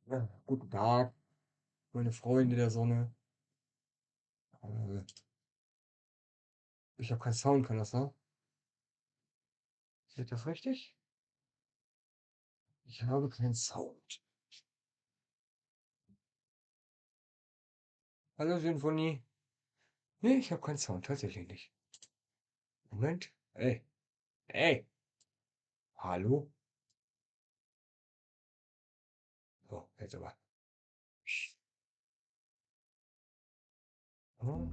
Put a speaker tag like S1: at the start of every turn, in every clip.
S1: Ja, guten Tag, meine Freunde der Sonne. Äh, Ich habe keinen Sound, kann das sein? Seht ihr das richtig? Ich habe keinen Sound. Hallo Symphonie. Nee, ich habe keinen Sound, tatsächlich nicht. Moment. Ey, ey, hallo? So, jetzt aber. So.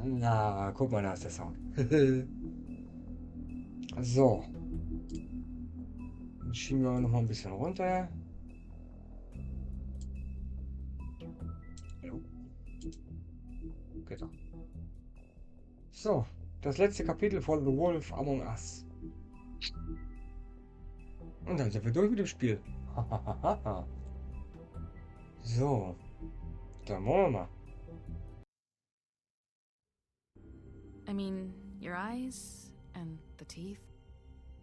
S1: Na, guck mal, da ist der Sound. So, dann schieben wir noch mal ein bisschen runter. Jo, geht doch. So, das letzte Kapitel von The Wolf Among Us. Und dann sind wir durch mit dem Spiel. So, dann wollen wir mal.
S2: I mean, your eyes and the teeth.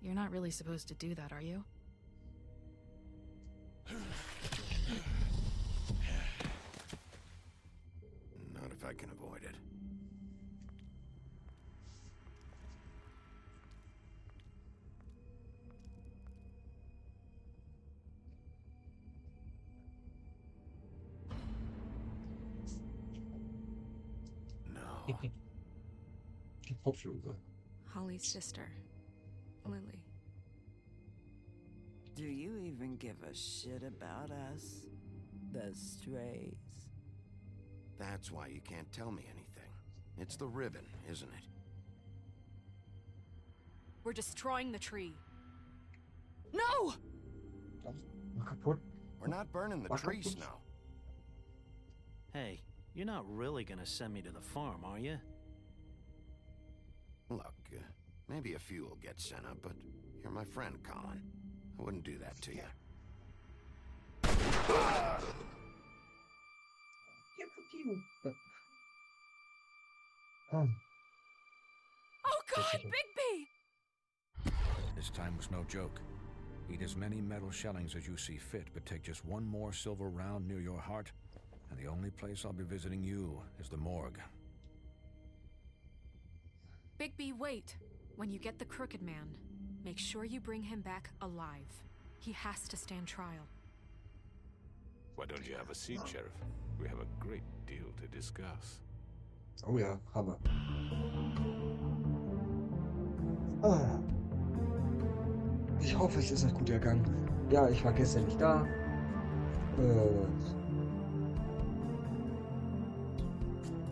S2: You're not really supposed to do that, are you?
S3: Not if I can avoid it. No.
S1: Die Kopflose.
S2: Holly's sister, Lily.
S4: Do you even give a shit about us? The strays.
S3: That's why you can't tell me anything. It's the ribbon, isn't it?
S2: We're destroying the tree. No!
S1: War kaputt.
S3: We're not burning the tree, Snow.
S5: Hey, you're not really gonna send me to the farm, are you?
S3: Look, maybe a few will get sent up, but you're my friend, Colin. I wouldn't do that to you.
S1: Oh,
S2: Oh God, Bigby!
S6: This time was no joke. Eat as many metal shellings as you see fit, but take just one more silver round near your heart, and the only place I'll be visiting you is the morgue.
S2: Bigby, wait. When you get the Crooked Man, make sure you bring him back alive. He has to stand trial.
S7: Why don't you have a seat, Sheriff? We have a great deal to discuss.
S1: oh ja, Hammer. Ah. Ich hoffe, es ist euch gut ergangen. Ja, ich war gestern nicht da.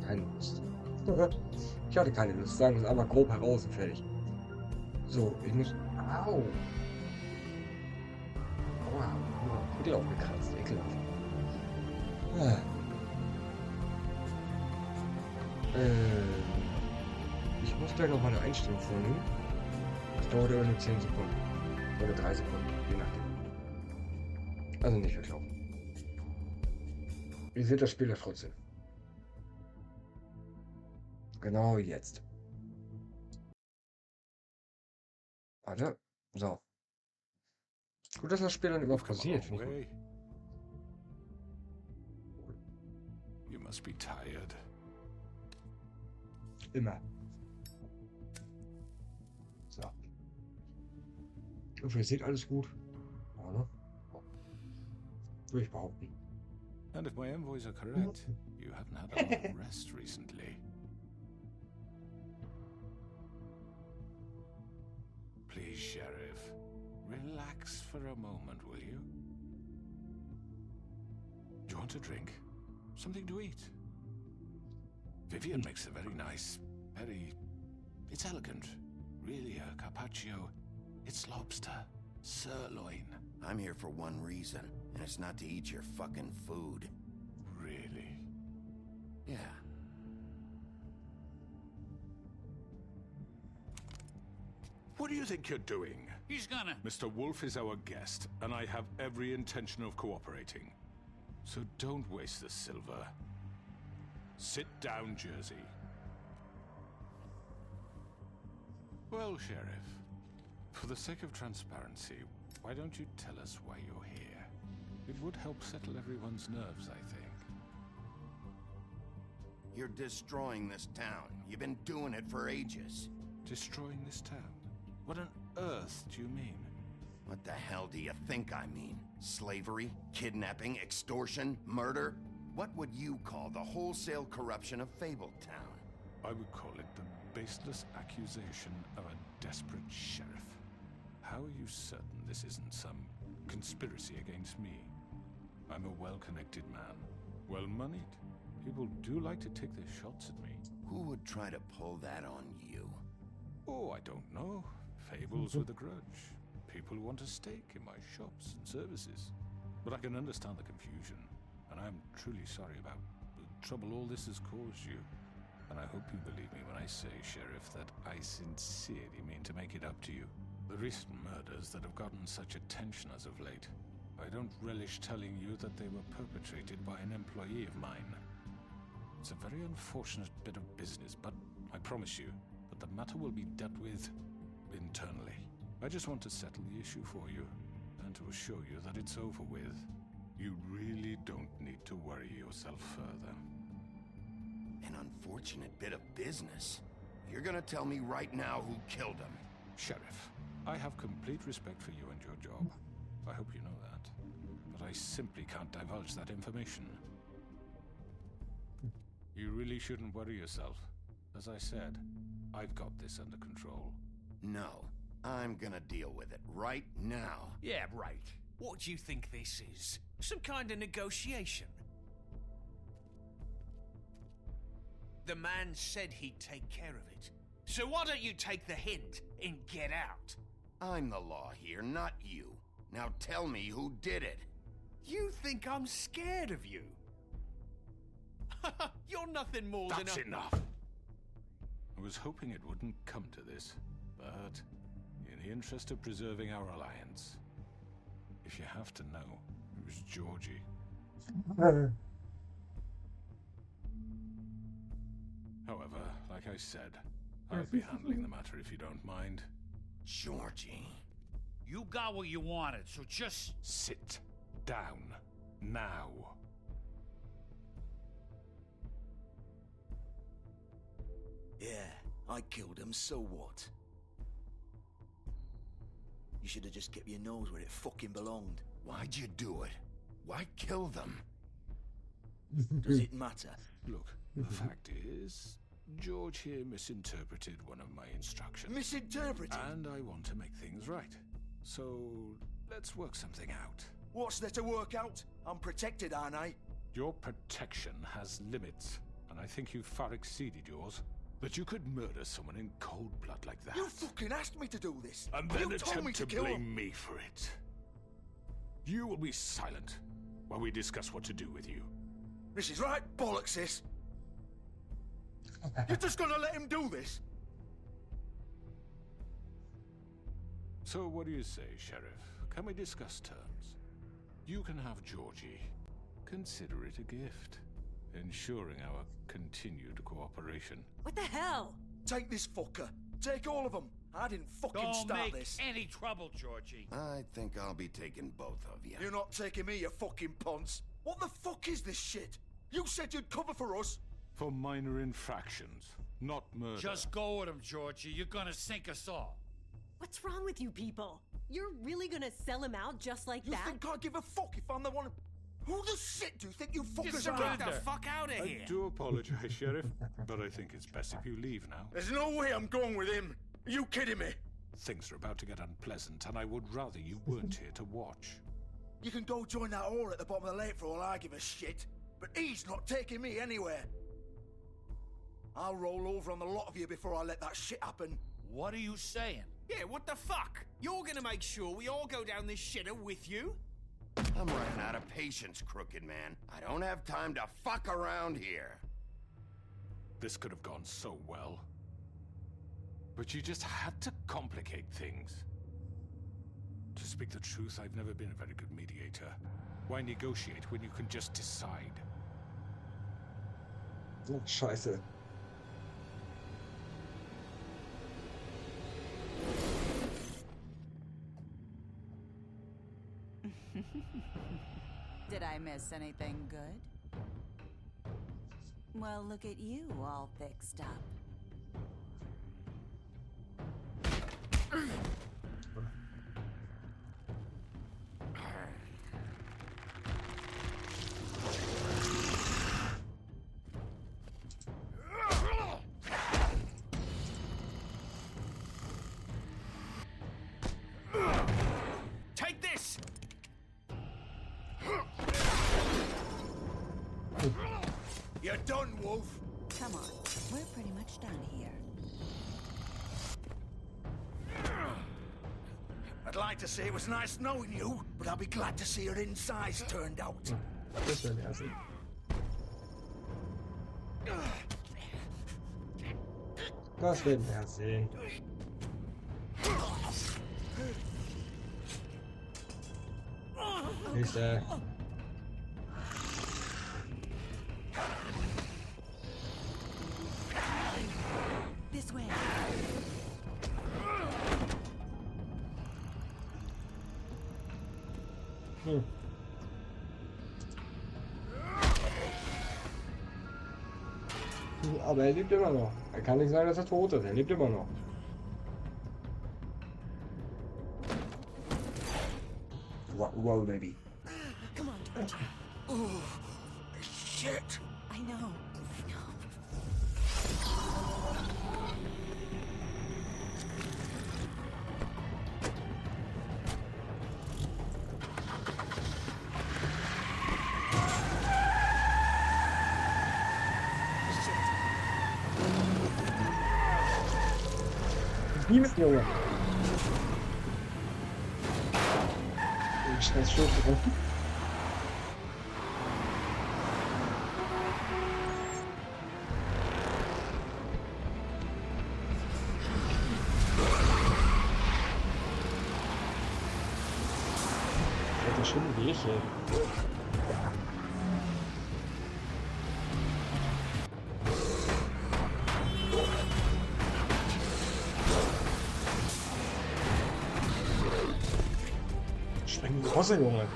S1: Keine Lust. Ich hatte keine Lust, sagen wir es einfach grob heraus und fertig. So, ich muss. Au! Aua, Pickel aufgekratzt, ekelhaft. Ah. Ich muss gleich noch mal eine Einstellung vornehmen. Das dauert aber nur 10 Sekunden. Oder 3 Sekunden, je nachdem. Also nicht verkaufen. Ihr seht das Spiel ja trotzdem. Genau jetzt. Warte. So. Gut, dass das Spiel dann überhaupt
S7: Come a
S1: passiert.
S7: long way. You must be tired.
S1: Immer. So. Ich hoffe, ihr seht alles gut. Ja, ne? Würde ich behaupten.
S7: And if my envoys are correct, you haven't had a lot of rest recently. Please, Sheriff, relax for a moment, will you? Do you want a drink? Something to eat? Vivian makes a very nice, it's elegant. Really a carpaccio. It's lobster, sirloin.
S3: I'm here for one reason, and it's not to eat your fucking food.
S7: Really?
S3: Yeah.
S7: What do you think you're doing?
S8: He's gonna...
S7: Mr. Wolf is our guest, and I have every intention of cooperating. So don't waste the silver. Sit down, Jersey. Well, Sheriff, for the sake of transparency, Why don't you tell us why you're here? It would help settle everyone's nerves, I think.
S3: You're destroying this town. You've been doing it for ages.
S7: Destroying this town? What on earth do you mean?
S3: What the hell do you think I mean? Slavery, kidnapping, extortion, murder? What would you call the wholesale corruption of Fabletown?
S7: I would call it the baseless accusation of a desperate sheriff. How are you certain this isn't some conspiracy against me? I'm a well-connected man, well-moneyed. People do like to take their shots at me.
S3: Who would try to pull that on you?
S7: Oh, I don't know. Fables with a grudge. People who want a stake in my shops and services. But I can understand the confusion, and I'm truly sorry about the trouble all this has caused you. And I hope you believe me when I say, Sheriff, that I sincerely mean to make it up to you. The recent murders that have gotten such attention as of late, I don't relish telling you that they were perpetrated by an employee of mine. It's a very unfortunate bit of business, but I promise you that the matter will be dealt with internally. I just want to settle the issue for you, and to assure you that it's over with. You really don't need to worry yourself further.
S3: An unfortunate bit of business? You're gonna tell me right now who killed him?
S7: Sheriff, I have complete respect for you and your job. I hope you know that. But I simply can't divulge that information. You really shouldn't worry yourself. As I said, I've got this under control.
S3: No, I'm gonna deal with it right now.
S8: Yeah, right. What do you think this is? Some kind of negotiation? The man said he'd take care of it. So why don't you take the hint and get out?
S3: I'm the law here, not you. Now tell me who did it.
S8: You think I'm scared of you? You're nothing more than
S7: That's
S8: a...
S7: enough! I was hoping it wouldn't come to this, but in the interest of preserving our alliance, if you have to know, it was Georgie. However, like I said, I'll be handling the matter if you don't mind.
S3: Georgie.
S8: You got what you wanted, so just...
S7: Sit down. Now.
S9: Yeah, I killed him, so what? You should have just kept your nose where it fucking belonged.
S3: Why'd you do it? Why kill them?
S9: Does it matter?
S7: Look, the fact is, George here misinterpreted one of my instructions.
S9: Misinterpreted?
S7: And I want to make things right. So, let's work something out.
S9: What's there to work out? I'm protected, aren't I?
S7: Your protection has limits, and I think you've far exceeded yours. That you could murder someone in cold blood like that.
S9: You fucking asked me to do this.
S7: And then
S9: you told me
S7: attempt
S9: to
S7: to
S9: kill
S7: blame
S9: him.
S7: me for it. You will be silent while we discuss what to do with you.
S9: This is right bollocks, this. You're just gonna let him do this?
S7: So what do you say, Sheriff? Can we discuss terms? You can have Georgie. Consider it a gift, ensuring our continued cooperation.
S10: What the hell?
S9: Take this fucker. Take all of them. I didn't fucking
S8: Don't
S9: start
S8: make
S9: this.
S8: any trouble, Georgie.
S3: I think I'll be taking both of you.
S9: You're not taking me, you fucking ponce. What the fuck is this shit? You said you'd cover for us.
S7: For minor infractions, not murder.
S8: Just go with him, Georgie. You're gonna sink us all.
S10: What's wrong with you people? You're really gonna sell him out just like
S9: You
S10: that?
S9: think I give a fuck if I'm the one? Who the shit do you think you fuckers
S8: Get
S9: are?
S8: the fuck out of
S7: I
S8: here.
S7: do apologize, Sheriff, but I think it's best if you leave now.
S9: There's no way I'm going with him. Are you kidding me?
S7: Things are about to get unpleasant, and I would rather you weren't here to watch.
S9: You can go join that whore at the bottom of the lake for all I give a shit. But he's not taking me anywhere. I'll roll over on the lot of you before I let that shit happen.
S8: What are you saying?
S11: Yeah, what the fuck? You're gonna make sure we all go down this shitter with you?
S3: I'm running out of patience, crooked man. I don't have time to fuck around here.
S7: This could have gone so well. But you just had to complicate things. To speak the truth, I've never been a very good mediator. Why negotiate when you can just decide?
S1: Oh, scheiße.
S4: Did I miss anything good? Well, look at you, all fixed up.
S8: Take this!
S9: You're done, Wolf.
S4: Come on, we're pretty much done here.
S9: I'd like to say it was nice knowing you, but I'll be glad to see your insides turned out.
S1: Das wäre der erste. Das werden wir sehen. Nächste.
S4: This way.
S1: Aber er lebt immer noch. Er kann nicht sagen, dass er tot ist. Er lebt immer noch. Wow, baby.
S4: Come on, Georgie.
S9: Oh, shit.
S4: I know.
S1: Niemand, Junge. Ich scheiß Schild drin. Das ist schon ein Weg hier. Spreng die Rosse, Junge.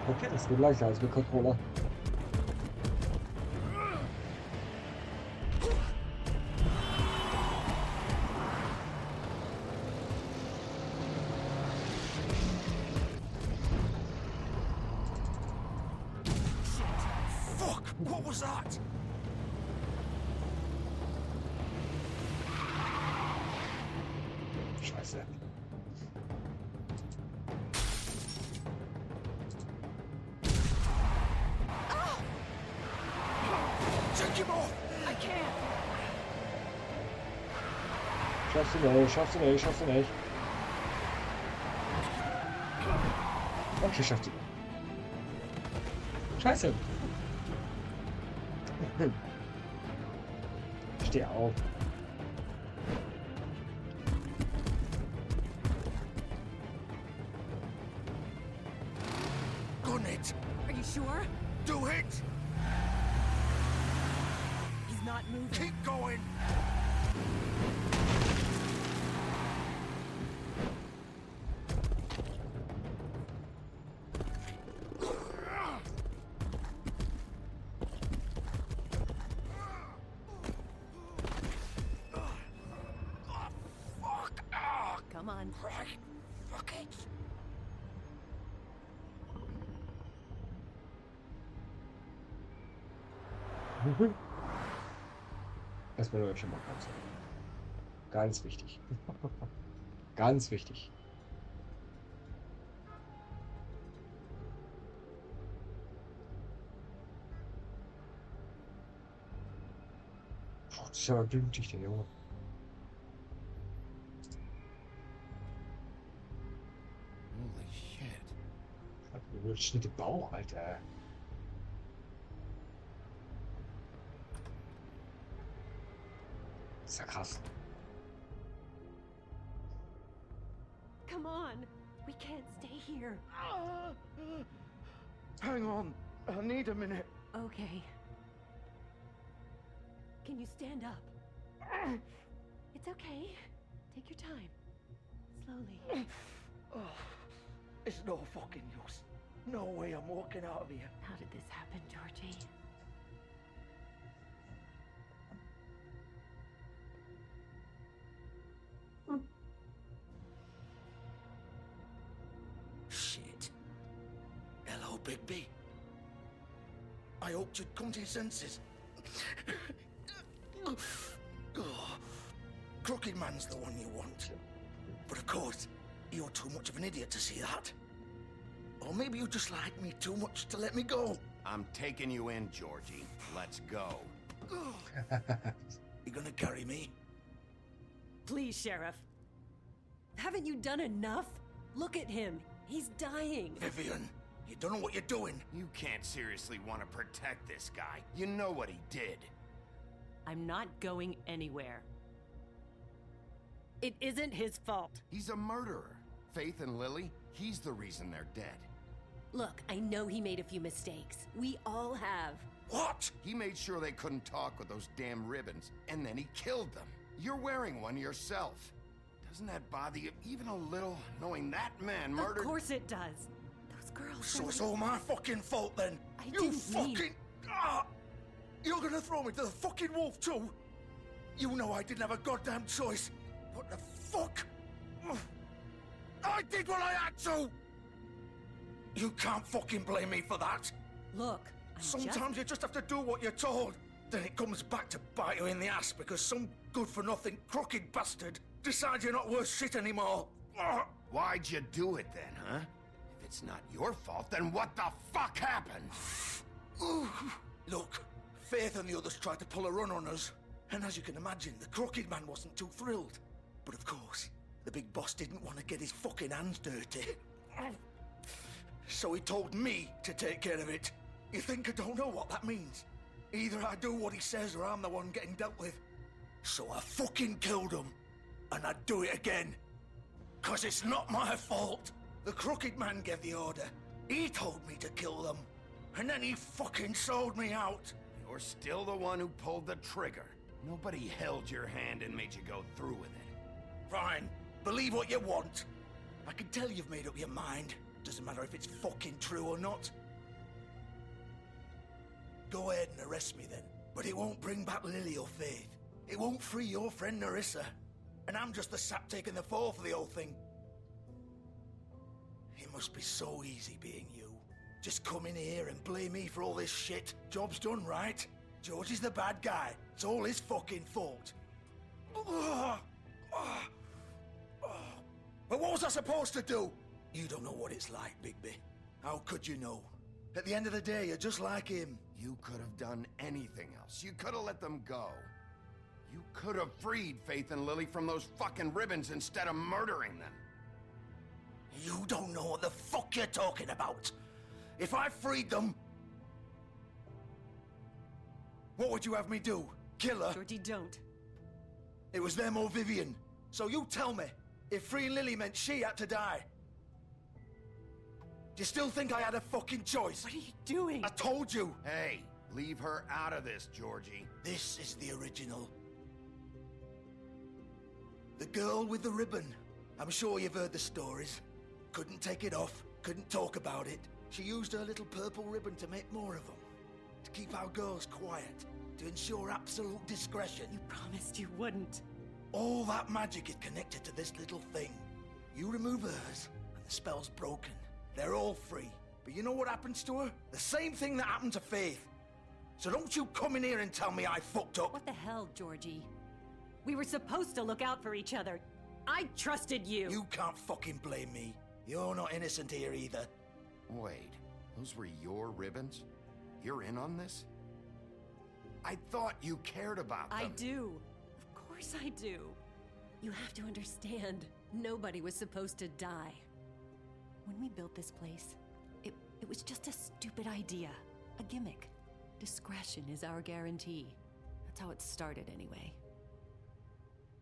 S1: Okay, das geht leichter als mit Controller.
S9: Fuck! What was that?
S1: Scheiße.
S9: Take him off!
S4: I can't.
S1: Schaffst du nicht, schaffst du nicht, schaffst du nicht. Okay, schafft sie. Scheiße. Steh auf.
S9: Gun it!
S10: Are you sure?
S9: Do it!
S10: He's not moving.
S9: Keep going!
S10: Come on.
S9: Right. Fuck it.
S1: Das wäre schon mal ganz wichtig. Ganz wichtig. Puh, das ist ja günstig, der Junge.
S3: Holy shit.
S1: Schnitt im Bauch, Alter. ist ja krass.
S10: Come on. We can't stay here.
S9: Hang on. I need a minute.
S10: Okay. Can you stand up? It's okay. Take your time. Slowly.
S9: It's no fucking use. No way I'm walking out of here.
S10: How did this happen, Georgie?
S9: Shit. Hello, Bigby. I hoped you'd come to your senses. Crooked Man's the one you want. But of course, you're too much of an idiot to see that. Or maybe you just like me too much to let me go.
S3: I'm taking you in, Georgie. Let's go.
S9: You gonna carry me?
S10: Please, Sheriff. Haven't you done enough? Look at him. He's dying.
S9: Vivian, you don't know what you're doing.
S3: You can't seriously want to protect this guy. You know what he did.
S10: I'm not going anywhere. It isn't his fault.
S3: He's a murderer. Faith and Lily, he's the reason they're dead.
S10: Look, I know he made a few mistakes. We all have.
S9: What?
S3: He made sure they couldn't talk with those damn ribbons, and then he killed them. You're wearing one yourself. Doesn't that bother you even a little, knowing that man murdered—
S10: Of course it does. Those girls—
S9: So it's all my fucking fault then?
S10: I
S9: You
S10: didn't
S9: fucking—
S10: mean—
S9: You're gonna throw me to the fucking wolf too? You know I didn't have a goddamn choice. What the fuck? I did what I had to! You can't fucking blame me for that.
S10: Look,
S9: Sometimes you just have to do what you're told. Then it comes back to bite you in the ass because some good-for-nothing crooked bastard decides you're not worth shit anymore.
S3: Why'd you do it then, huh? If it's not your fault, then what the fuck happened?
S9: Look, Faith and the others tried to pull a run on us. And as you can imagine, the Crooked Man wasn't too thrilled. But of course, the big boss didn't want to get his fucking hands dirty. So he told me to take care of it. You think I don't know what that means? Either I do what he says or I'm the one getting dealt with. So I fucking killed him. And I'd do it again. 'Cause it's not my fault. The Crooked Man gave the order. He told me to kill them. And then he fucking sold me out.
S3: You're still the one who pulled the trigger. Nobody held your hand and made you go through with it.
S9: Fine. Believe what you want. I can tell you've made up your mind. Doesn't matter if it's fucking true or not. Go ahead and arrest me then. But it won't bring back Lily or Faith. It won't free your friend Narissa. And I'm just the sap taking the fall for the whole thing. It must be so easy being you. Just come in here and blame me for all this shit. Job's done, right? George is the bad guy. It's all his fucking fault. But what was I supposed to do? You don't know what it's like, Bigby. How could you know? At the end of the day, you're just like him.
S3: You could have done anything else. You could have let them go. You could have freed Faith and Lily from those fucking ribbons instead of murdering them.
S9: You don't know what the fuck you're talking about. If I freed them... What would you have me do? Kill her?
S10: Georgie, don't.
S9: It was them or Vivian. So you tell me, if freeing Lily meant she had to die. Do you still think I had a fucking choice?
S10: What are you doing?
S9: I told you.
S3: Hey, leave her out of this, Georgie.
S9: This is the original. The girl with the ribbon. I'm sure you've heard the stories. Couldn't take it off, couldn't talk about it. She used her little purple ribbon to make more of them. To keep our girls quiet. To ensure absolute discretion.
S10: You promised you wouldn't.
S9: All that magic is connected to this little thing. You remove hers, and the spell's broken. They're all free. But you know what happens to her? The same thing that happened to Faith. So don't you come in here and tell me I fucked up.
S10: What the hell, Georgie? We were supposed to look out for each other. I trusted you.
S9: You can't fucking blame me. You're not innocent here either.
S3: Wait, those were your ribbons? You're in on this? I thought you cared about them.
S10: I do. Of course I do. You have to understand, nobody was supposed to die. When we built this place, it was just a stupid idea. A gimmick. Discretion is our guarantee. That's how it started anyway.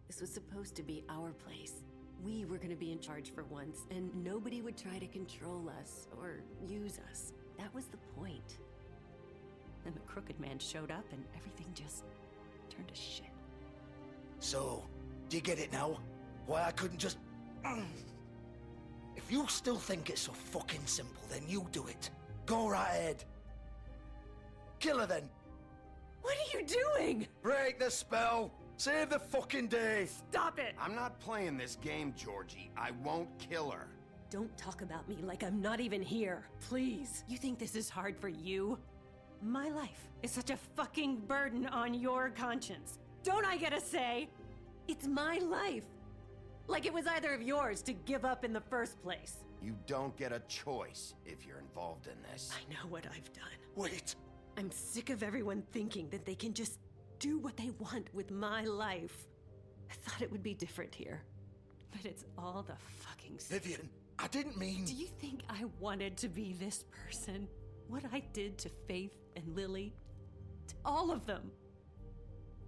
S10: This was supposed to be our place. We were gonna be in charge for once, and nobody would try to control us or use us. That was the point. Then the Crooked Man showed up and everything just turned to shit.
S9: So, do you get it now? Why I couldn't just... If you still think it's so fucking simple, then you do it. Go right ahead. Kill her then.
S10: What are you doing?
S9: Break the spell. Save the fucking day.
S10: Stop it!
S3: I'm not playing this game, Georgie. I won't kill her.
S10: Don't talk about me like I'm not even here. Please. You think this is hard for you? My life is such a fucking burden on your conscience. Don't I get a say? It's my life. Like it was either of yours to give up in the first place.
S3: You don't get a choice if you're involved in this.
S10: I know what I've done.
S9: Wait.
S10: I'm sick of everyone thinking that they can just do what they want with my life. I thought it would be different here. But it's all the fucking same.
S9: Vivian, I didn't mean...
S10: Do you think I wanted to be this person? What I did to Faith and Lily? To all of them.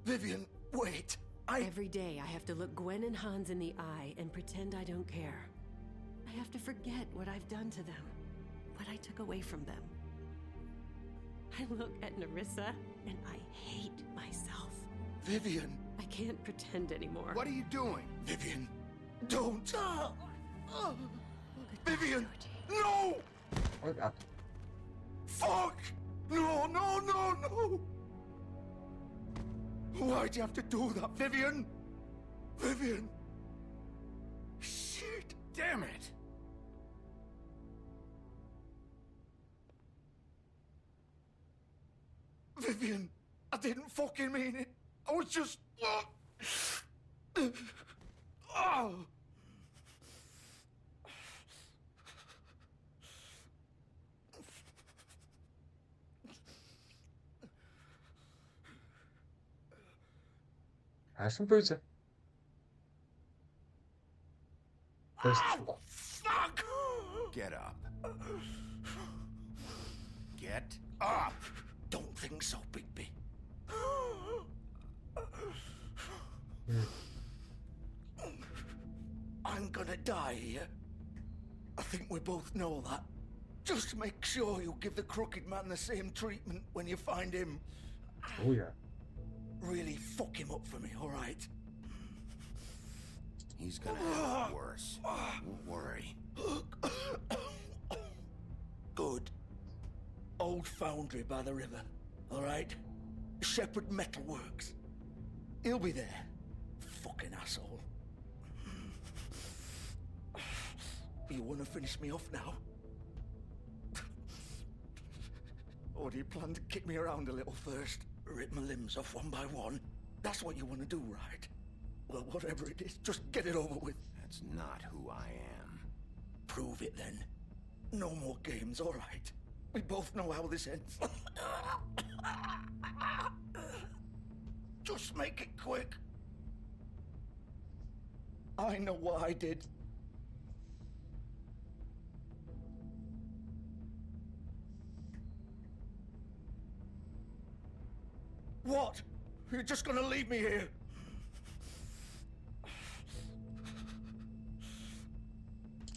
S9: Vivian, wait.
S10: Every day I have to look Gwen and Hans in the eye and pretend I don't care. I have to forget what I've done to them. What I took away from them. I look at Nerissa and I hate myself.
S9: Vivian.
S10: I can't pretend anymore.
S3: What are you doing?
S9: Vivian, don't. Vivian,
S10: Georgie.
S9: no!
S1: Und ab.
S9: Fuck! No, no, no, no! Why'd you have to do that, Vivian? Vivian! Shit!
S3: Damn it!
S9: Vivian, I didn't fucking mean it. I was just... Oh.
S1: Er ist schon böse. Das
S9: Fuck!
S3: Get up. Get up!
S9: Don't think so, Bigby. I'm gonna die here. I think we both know that. Just make sure you give the Crooked Man the same treatment when you find him.
S1: Oh ja.
S9: Really fuck him up for me, all right?
S3: He's gonna have it worse. Don't worry.
S9: Good. Old foundry by the river, all right? Shepherd Metalworks. He'll be there. Fucking asshole. You want to finish me off now? Or do you plan to kick me around a little first? Rip my limbs off one by one? That's what you want to do, right? Well, whatever it is, just get it over with.
S3: That's not who I am.
S9: Prove it then. No more games, all right? We both know how this ends. Just make it quick. I know what I did. What? You're just gonna leave me here?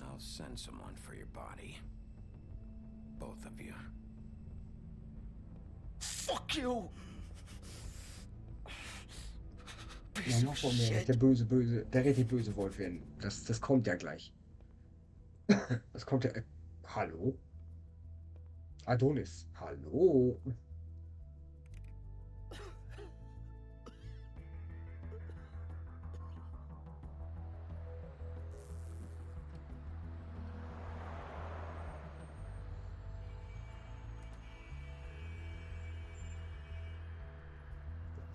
S3: I'll send someone for your body. Both of you.
S9: Fuck you!
S1: Ja, noch von mir. Der böse, der richtig böse Wolf werden. Das kommt ja gleich. Das kommt ja. Hallo? Adonis. Hallo?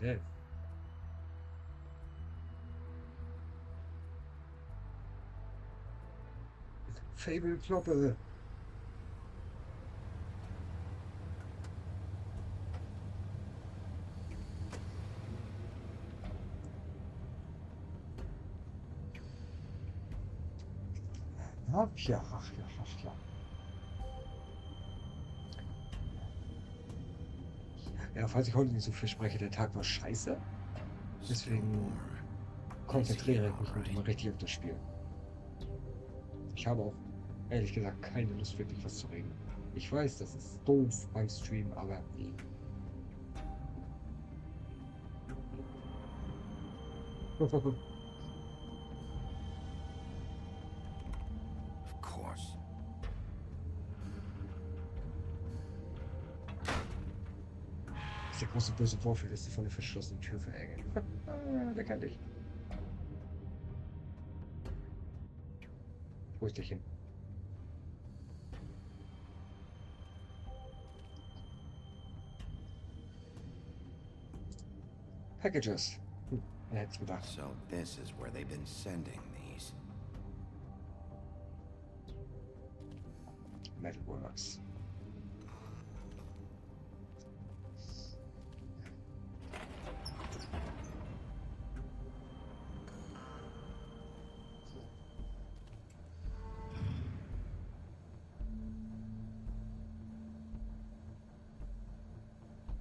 S1: Death. Fable Kloppe. Ach ja. Ja, falls ich heute nicht so viel spreche, der Tag war scheiße. Deswegen konzentriere ich mich bitte mal richtig auf das Spiel. Ich habe auch ehrlich gesagt keine Lust, wirklich was zu reden. Ich weiß, das ist doof beim Stream, aber nee.
S3: Of course.
S1: Das ist der große böse Vorfühl, dass sie von der verschlossenen Tür verärgern. Der kann dich. Wo ist der hin? Packages. Er hätte es gedacht.
S3: So this is where they've been sending these.
S1: Metalworks.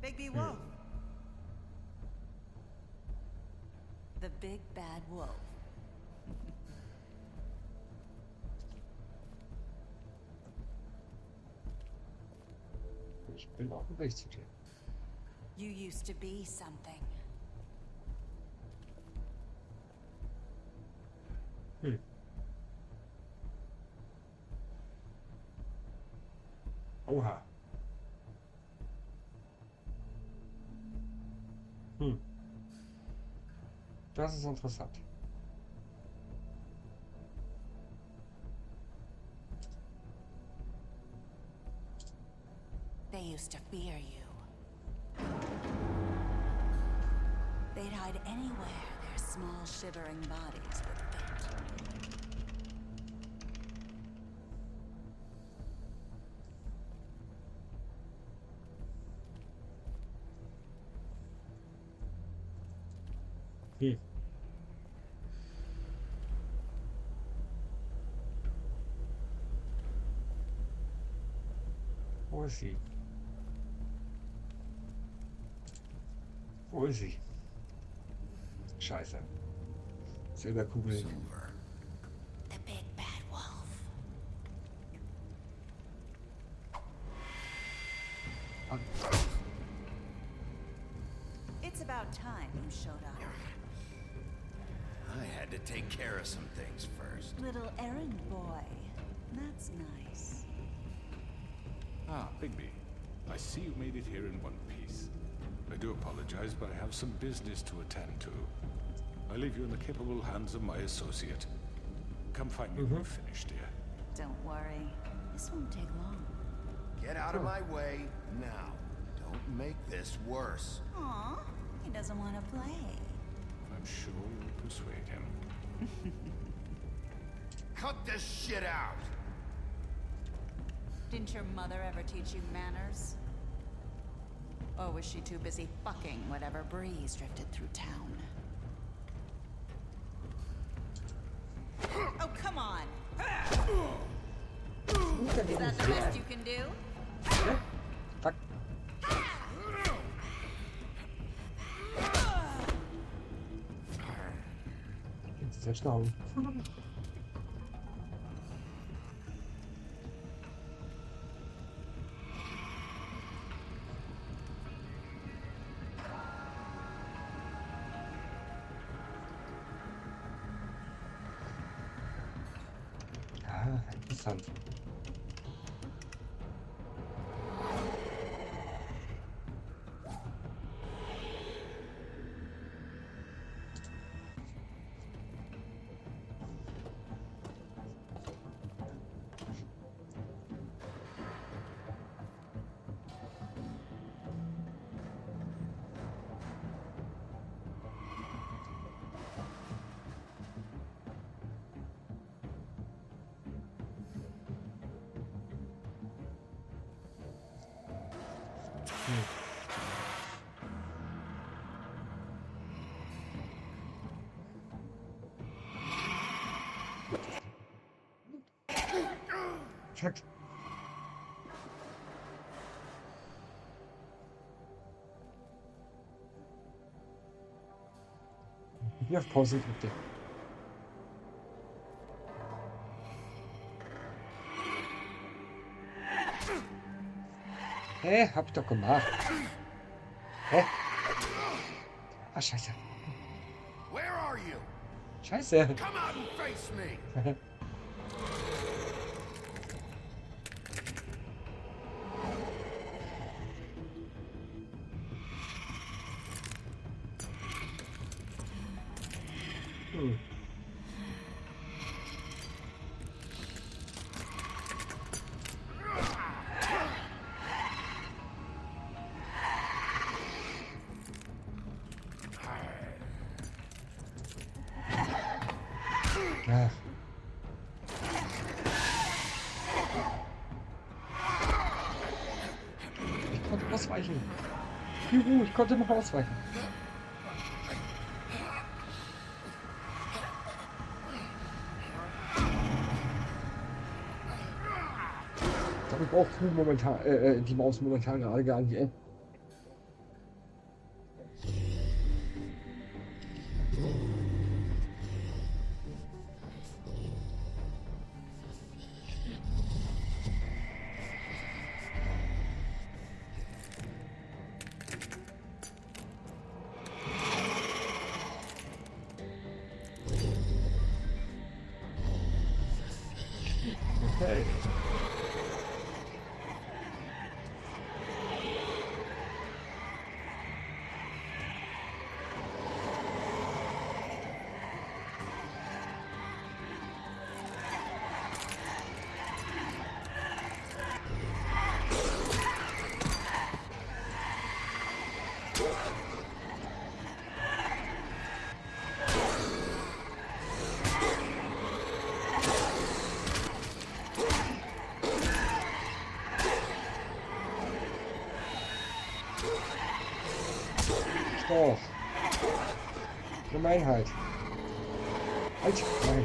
S4: Big Wolf. The big bad wolf.
S1: Ich bin auf dem Weg zu dir.
S4: You used to be something.
S1: Oha. Das ist interessant.
S4: They used to fear you. They'd hide anywhere their small shivering bodies would fit.
S1: Wo ist sie? Wo ist sie? Scheiße. Silberkugel.
S3: Silver.
S4: The big bad wolf. It's about time you showed up.
S3: I had to take care of some things first.
S4: Little errand boy. That's nice.
S7: Ah, Bigby. I see you made it here in one piece. I do apologize, but I have some business to attend to. I leave you in the capable hands of my associate. Come find me when we're finished, dear.
S4: Don't worry. This won't take long.
S3: Get out of my way now. Don't make this worse.
S4: Aw, he doesn't want to play.
S7: I'm sure you'll persuade him.
S3: Cut this shit out!
S4: Didn't your mother ever teach you manners? Or was she too busy fucking whatever breeze drifted through town? Oh, come on! Is that the best you can do?
S1: Fuck. Jetzt ist er schlau. Ja, interessant. Fuck. wie auf Pause drückte. Hä? Hab ich doch gemacht. Hä? Ah, scheiße.
S3: Where are you?
S1: Scheiße.
S3: Come out and face me.
S1: Hm. Ja. Ich konnte ausweichen. Juhu, ich konnte noch ausweichen. Ich brauche momentan, die Maus momentan gerade gar nicht. Okay. Storch. Gemeinheit. Halt, nein.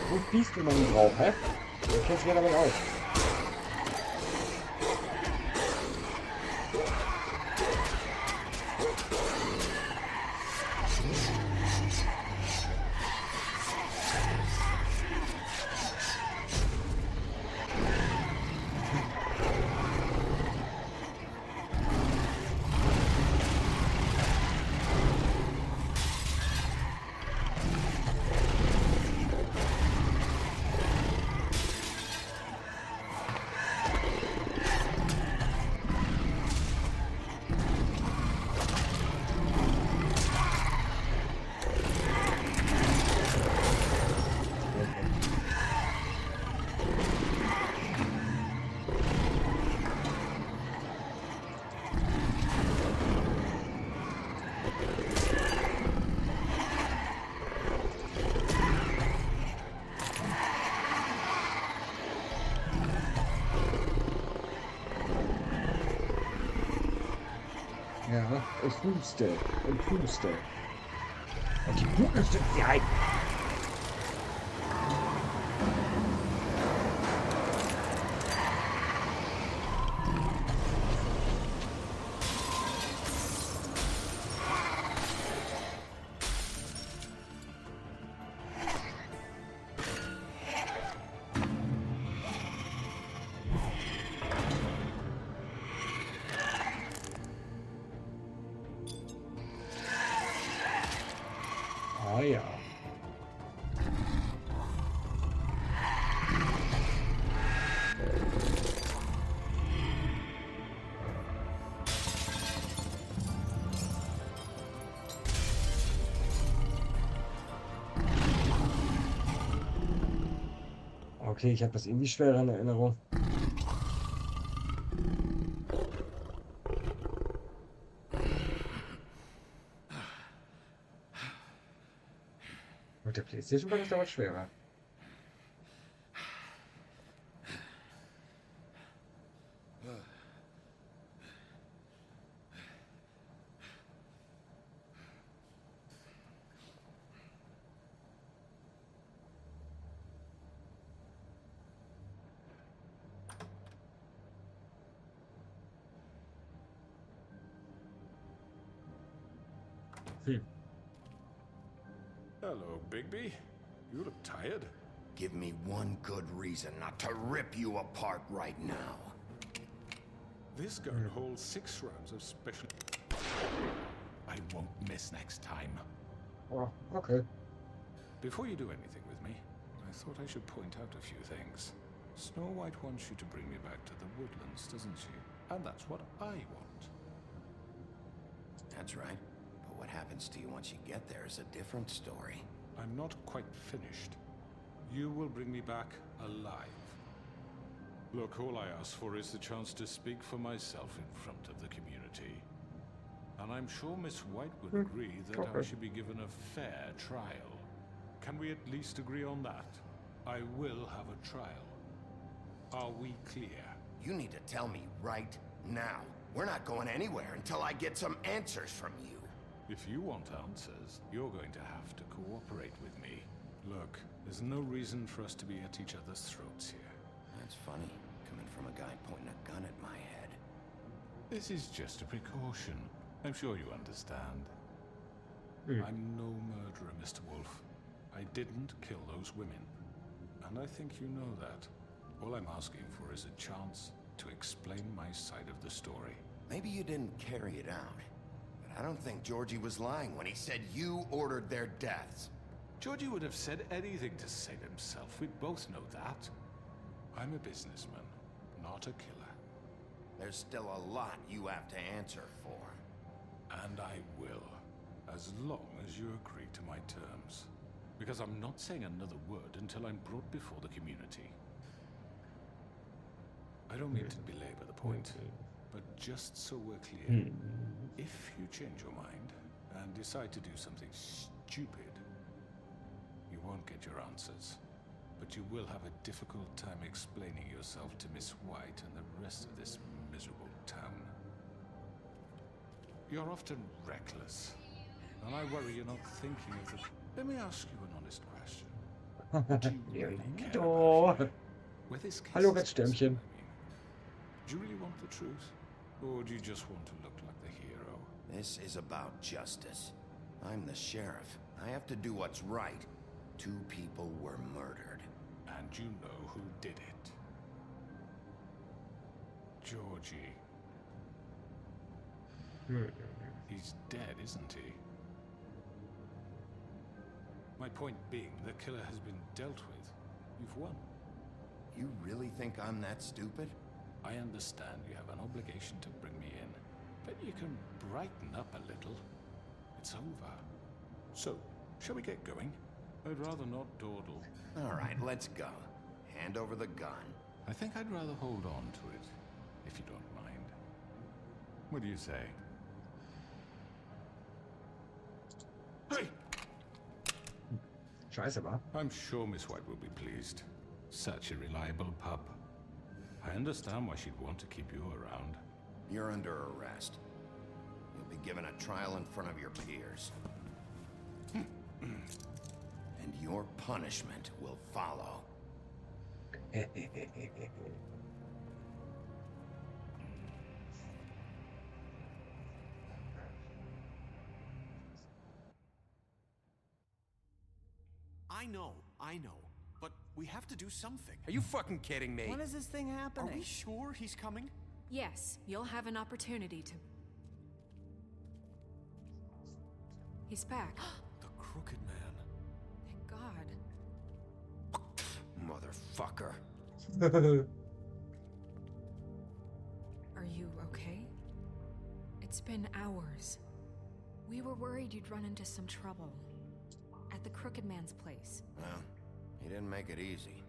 S1: Wo biegst du man drauf, hä? Du kennst mich damit aus. Ja, es huste und puste. Und die Kugel stützt sie ein. Ah ja. Okay, ich habe das irgendwie schwerer in Erinnerung. Mit der PlayStation war das aber schwerer.
S7: Hello, Bigby. You look tired.
S3: Give me one good reason not to rip you apart right now.
S7: This gun holds 6 rounds of special... I won't miss next time.
S1: Oh, okay.
S7: Before you do anything with me, I thought I should point out a few things. Snow White wants you to bring me back to the woodlands, doesn't she? And that's what I want.
S3: That's right. But what happens to you once you get there is a different story.
S7: I'm not quite finished. You will bring me back alive. Look, all I ask for is the chance to speak for myself in front of the community. And I'm sure Miss White would agree that I should be given a fair trial. Can we at least agree on that? I will have a trial. Are we clear?
S3: You need to tell me right now. We're not going anywhere until I get some answers from you.
S7: If you want answers, you're going to have to cooperate with me. Look, there's no reason for us to be at each other's throats here.
S3: That's funny, coming from a guy pointing a gun at my head.
S7: This is just a precaution. I'm sure you understand. I'm no murderer, Mr. Wolf. I didn't kill those women. And I think you know that. All I'm asking for is a chance to explain my side of the story.
S3: Maybe you didn't carry it out. But I don't think Georgie was lying when he said you ordered their deaths.
S7: Georgie would have said anything to save himself. We both know that. I'm a businessman, not a killer.
S3: There's still a lot you have to answer for.
S7: And I will, as long as you agree to my terms. Because I'm not saying another word until I'm brought before the community. I don't mean to belabor the point, but just so we're clear, if you change your mind and decide to do something stupid, you won't get your answers. But you will have a difficult time explaining yourself to Miss White and the rest of this miserable town. You're often reckless, and I worry you're not thinking of the... Let me ask you an honest question. Do you really care about me? Where this case
S1: Hallo,
S7: is
S1: Redstürmchen.
S7: concerned, do you really want the truth? Or do you just want to look like the hero?
S3: This is about justice. I'm the sheriff. I have to do what's right. 2 people were murdered.
S7: And you know who did it. Georgie. He's dead, isn't he? My point being, the killer has been dealt with. You've won.
S3: You really think I'm that stupid?
S7: I understand you have an obligation to bring me in, but you can brighten up a little. It's over. So, shall we get going? I'd rather not dawdle.
S3: All right, let's go. Hand over the gun.
S7: I think I'd rather hold on to it, if you don't mind. What do you say? Hey!
S1: Scheiße, wa?
S7: I'm sure Miss White will be pleased. Such a reliable pup. I understand why she'd want to keep you around.
S3: You're under arrest. You'll be given a trial in front of your peers. And your punishment will follow.
S11: I know. But we have to do something.
S12: Are you fucking kidding me?
S11: When is this thing happening? Are we sure he's coming?
S2: Yes, you'll have an opportunity to... He's back.
S12: The Crooked Man.
S2: Thank God.
S12: Motherfucker.
S2: Are you okay? It's been hours. We were worried you'd run into some trouble. At the Crooked Man's place.
S3: Well, he didn't make it easy.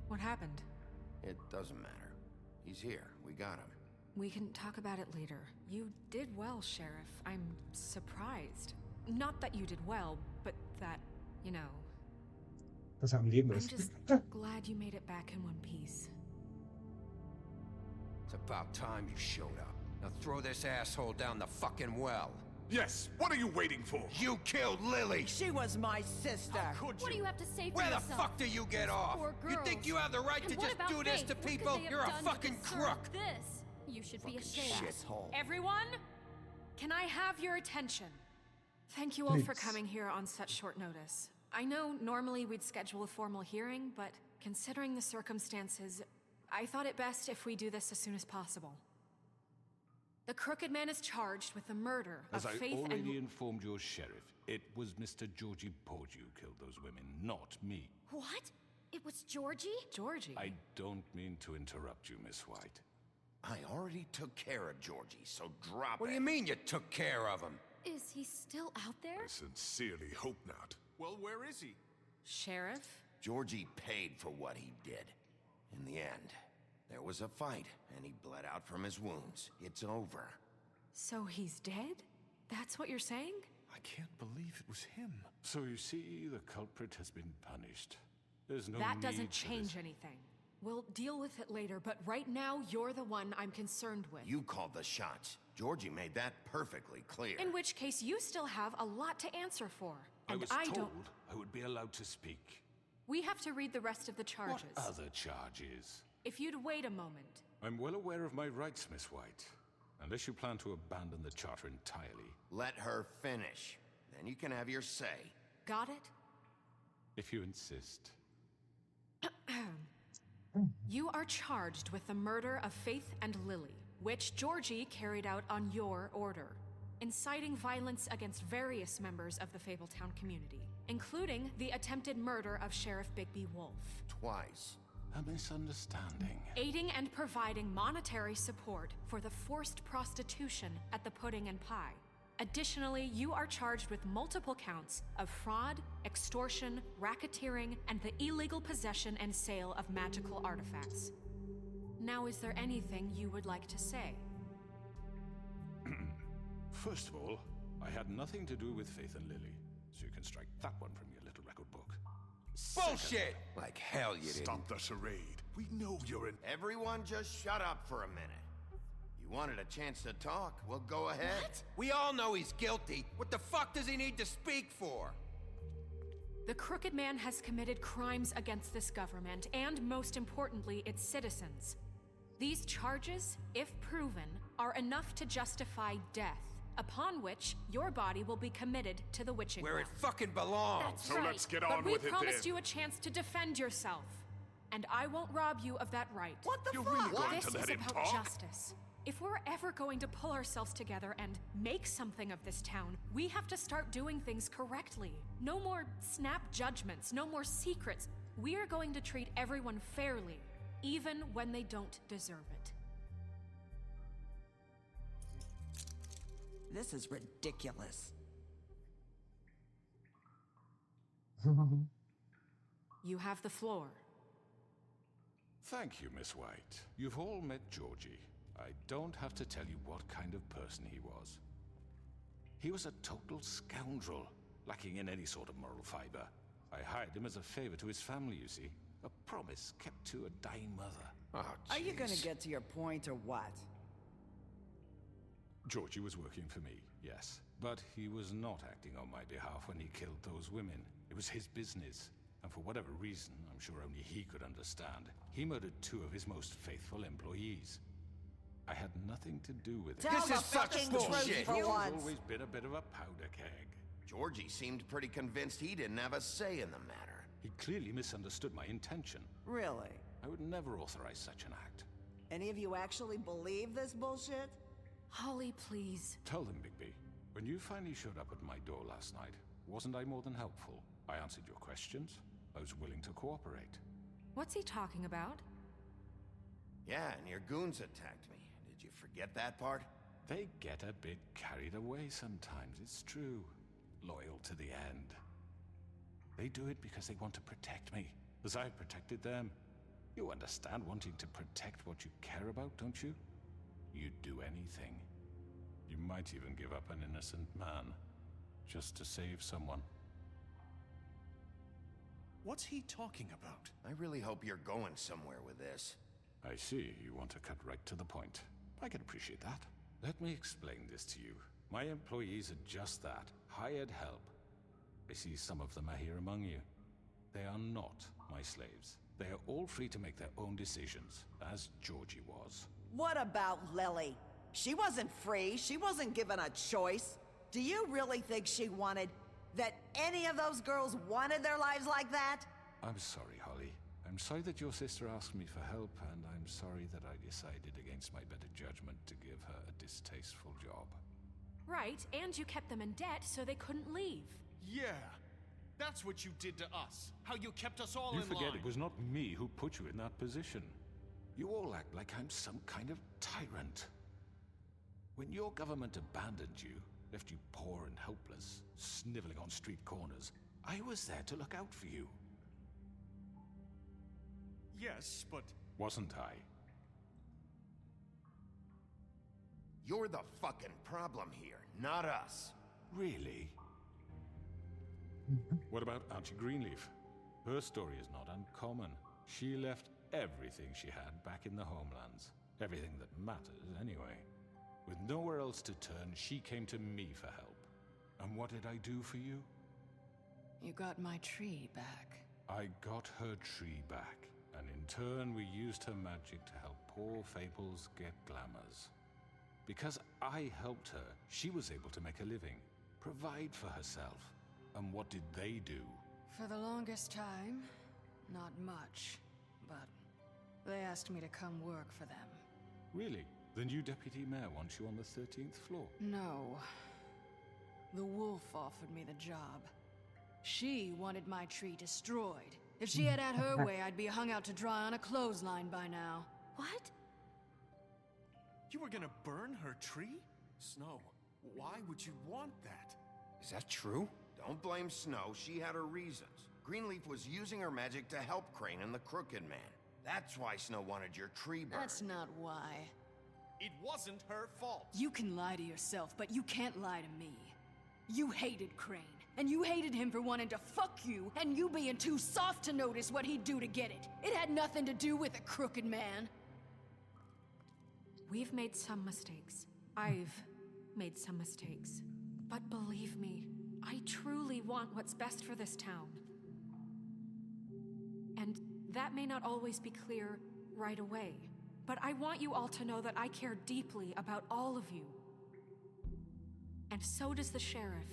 S2: What happened?
S3: It doesn't matter. He's here. We got him.
S2: We can talk about it later. You did well, Sheriff. I'm surprised. Not that you did well, but that, you know...
S1: Was er am Leben
S2: I'm
S1: ist.
S2: just glad you made it back in one piece.
S12: It's about time you showed up. Now throw this asshole down the fucking well.
S7: Yes, what are you waiting for?
S3: You killed Lily!
S13: She was my sister.
S11: Could
S14: What do you have to say for
S12: Where the
S14: yourself?
S12: fuck do you get off?
S14: Poor
S12: You think
S14: girls.
S12: you have the right
S14: And
S12: to
S14: what
S12: just
S14: about
S12: do this
S14: Faith?
S12: to
S14: What could
S12: people?
S14: they have
S12: You're a
S14: done to
S12: fucking
S14: deserve
S12: crook.
S14: This. You should be ashamed.
S12: Shithole.
S2: Everyone? Can I have your attention? Thank you all for
S1: Please.
S2: coming here on such short notice. I know normally we'd schedule a formal hearing, but considering the circumstances, I thought it best if we do this as soon as possible. The Crooked Man is charged with the murder
S7: As
S2: of
S7: I
S2: Faith
S7: already
S2: and...
S7: informed your sheriff, it was Mr. Georgie Porge who killed those women, not me.
S13: What? It was Georgie?
S2: Georgie?
S7: I don't mean to interrupt you, Miss White.
S3: I already took care of Georgie, so drop
S12: What
S3: it.
S12: do you mean you took care of him?
S13: Is he still out there?
S14: I sincerely hope not.
S11: Well, where is he?
S2: Sheriff?
S3: Georgie paid for what he did. In the end, there was a fight, and he bled out from his wounds. It's over.
S2: So he's dead? That's what you're saying?
S7: I can't believe it was him. So you see, the culprit has been punished. There's no
S2: That
S7: need
S2: doesn't
S7: for
S2: change
S7: this.
S2: anything. We'll deal with it later, but right now, you're the one I'm concerned with.
S3: You called the shots. Georgie made that perfectly clear.
S2: In which case, you still have a lot to answer for.
S7: I
S2: And
S7: was
S2: I
S7: told
S2: don't...
S7: I would be allowed to speak.
S2: We have to read the rest of the charges.
S7: What other charges?
S2: If you'd wait a moment.
S7: I'm well aware of my rights, Miss White. Unless you plan to abandon the charter entirely.
S3: Let her finish. Then you can have your say.
S2: Got it?
S7: If you insist.
S2: You are charged with the murder of Faith and Lily, which Georgie carried out on your order, inciting violence against various members of the Fabletown community, including the attempted murder of Sheriff Bigby Wolf.
S3: Twice.
S7: A misunderstanding.
S2: Aiding and providing monetary support for the forced prostitution at the Pudding and Pie. Additionally, you are charged with multiple counts of fraud, extortion, racketeering, and the illegal possession and sale of magical artifacts. Now, is there anything you would like to say?
S7: First of all, I had nothing to do with Faith and Lily, so you can strike that one from your little record book.
S12: Bullshit! Like hell you didn't.
S14: Stop the charade. We know you're in...
S3: Everyone just shut up for a minute. You wanted a chance to talk, well, go ahead.
S13: What?
S12: We all know he's guilty. What the fuck does he need to speak for?
S2: The Crooked Man has committed crimes against this government, and most importantly, its citizens. These charges, if proven, are enough to justify death, upon which your body will be committed to the witching
S12: Where it
S2: well.
S12: fucking belongs.
S13: That's
S14: So
S13: right.
S14: let's get
S2: But
S14: on
S2: we
S14: with it then.
S2: promised you a chance to defend yourself, and I won't rob you of that right.
S9: What the
S14: You're
S9: fuck?
S14: really going
S2: This
S14: to let
S2: is
S14: him
S2: about
S14: talk?
S2: justice. If we're ever going to pull ourselves together and make something of this town, we have to start doing things correctly. No more snap judgments, no more secrets. We are going to treat everyone fairly, even when they don't deserve it.
S15: This is ridiculous.
S2: You have the floor.
S7: Thank you, Miss White. You've all met Georgie. I don't have to tell you what kind of person he was. He was a total scoundrel, lacking in any sort of moral fiber. I hired him as a favor to his family, you see. A promise kept to a dying mother.
S12: Oh,
S15: Are you gonna
S12: jeez.
S15: get to your point or what?
S7: Georgie was working for me, yes. But he was not acting on my behalf when he killed those women. It was his business. And for whatever reason, I'm sure only he could understand, he murdered 2 of his most faithful employees. I had nothing to do with it.
S15: Tell
S12: This
S15: the
S12: is such
S15: fucking
S12: bullshit.
S15: truth for
S7: He's
S15: once.
S7: always been a bit of a powder keg.
S3: Georgie seemed pretty convinced he didn't have a say in the matter.
S7: He clearly misunderstood my intention.
S15: Really?
S7: I would never authorize such an act.
S15: Any of you actually believe this bullshit?
S2: Holly, please.
S7: Tell them, Bigby, when you finally showed up at my door last night, wasn't I more than helpful? I answered your questions. I was willing to cooperate.
S2: What's he talking about?
S3: Yeah, and your goons attacked me. Did you forget that part?
S7: They get a bit carried away sometimes, it's true. Loyal to the end. They do it because they want to protect me, as I've protected them. You understand wanting to protect what you care about, don't you? You'd do anything. You might even give up an innocent man, just to save someone.
S11: What's he talking about?
S3: I really hope you're going somewhere with this.
S7: I see you want to cut right to the point. I can appreciate that. Let me explain this to you. My employees are just that, hired help. I see some of them are here among you. They are not my slaves. They are all free to make their own decisions, as Georgie was.
S15: What about Lily? She wasn't free. She wasn't given a choice. Do you really think she wanted... that any of those girls wanted their lives like that?
S7: I'm sorry, Holly. I'm sorry that your sister asked me for help, and I'm sorry that I decided against my better judgment to give her a distasteful job.
S2: Right, and you kept them in debt so they couldn't leave.
S11: Yeah. That's what you did to us. How you kept us all in line.
S7: You forget it was not me who put you in that position. You all act like I'm some kind of tyrant. When your government abandoned you, left you poor and helpless, sniveling on street corners, I was there to look out for you.
S11: Yes, but...
S7: Wasn't I?
S3: You're the fucking problem here, not us.
S7: Really? What about Auntie Greenleaf? Her story is not uncommon. She left everything she had back in the homelands. Everything that matters, anyway. With nowhere else to turn, she came to me for help. And what did I do for you?
S16: You got my tree back.
S7: I got her tree back, and in turn we used her magic to help poor Fables get glamours. Because I helped her, she was able to make a living, provide for herself. And what did they do?
S16: For the longest time, not much, but they asked me to come work for them.
S7: Really? The new deputy mayor wants you on the 13th floor?
S16: No. The wolf offered me the job. She wanted my tree destroyed. If she had her way, I'd be hung out to dry on a clothesline by now.
S13: What?
S11: You were gonna burn her tree? Snow, why would you want that?
S3: Is that true? Don't blame Snow, she had her reasons. Greenleaf was using her magic to help Crane and the Crooked Man. That's why Snow wanted your tree burned.
S16: That's not why.
S11: It wasn't her fault.
S16: You can lie to yourself, but you can't lie to me. You hated Crane, and you hated him for wanting to fuck you, and you being too soft to notice what he'd do to get it. It had nothing to do with the Crooked Man.
S2: We've made some mistakes. I've made some mistakes. But believe me, I truly want what's best for this town. And that may not always be clear right away. But I want you all to know that I care deeply about all of you. And so does the sheriff.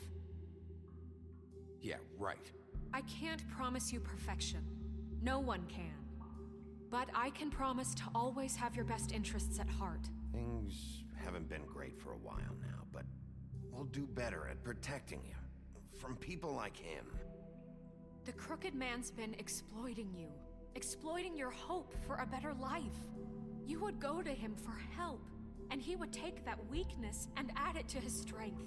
S3: Yeah, right.
S2: I can't promise you perfection. No one can. But I can promise to always have your best interests at heart.
S3: Things haven't been great for a while now, but we'll do better at protecting you. From people like him.
S2: The Crooked Man's been exploiting you. Exploiting your hope for a better life. You would go to him for help, and he would take that weakness and add it to his strength.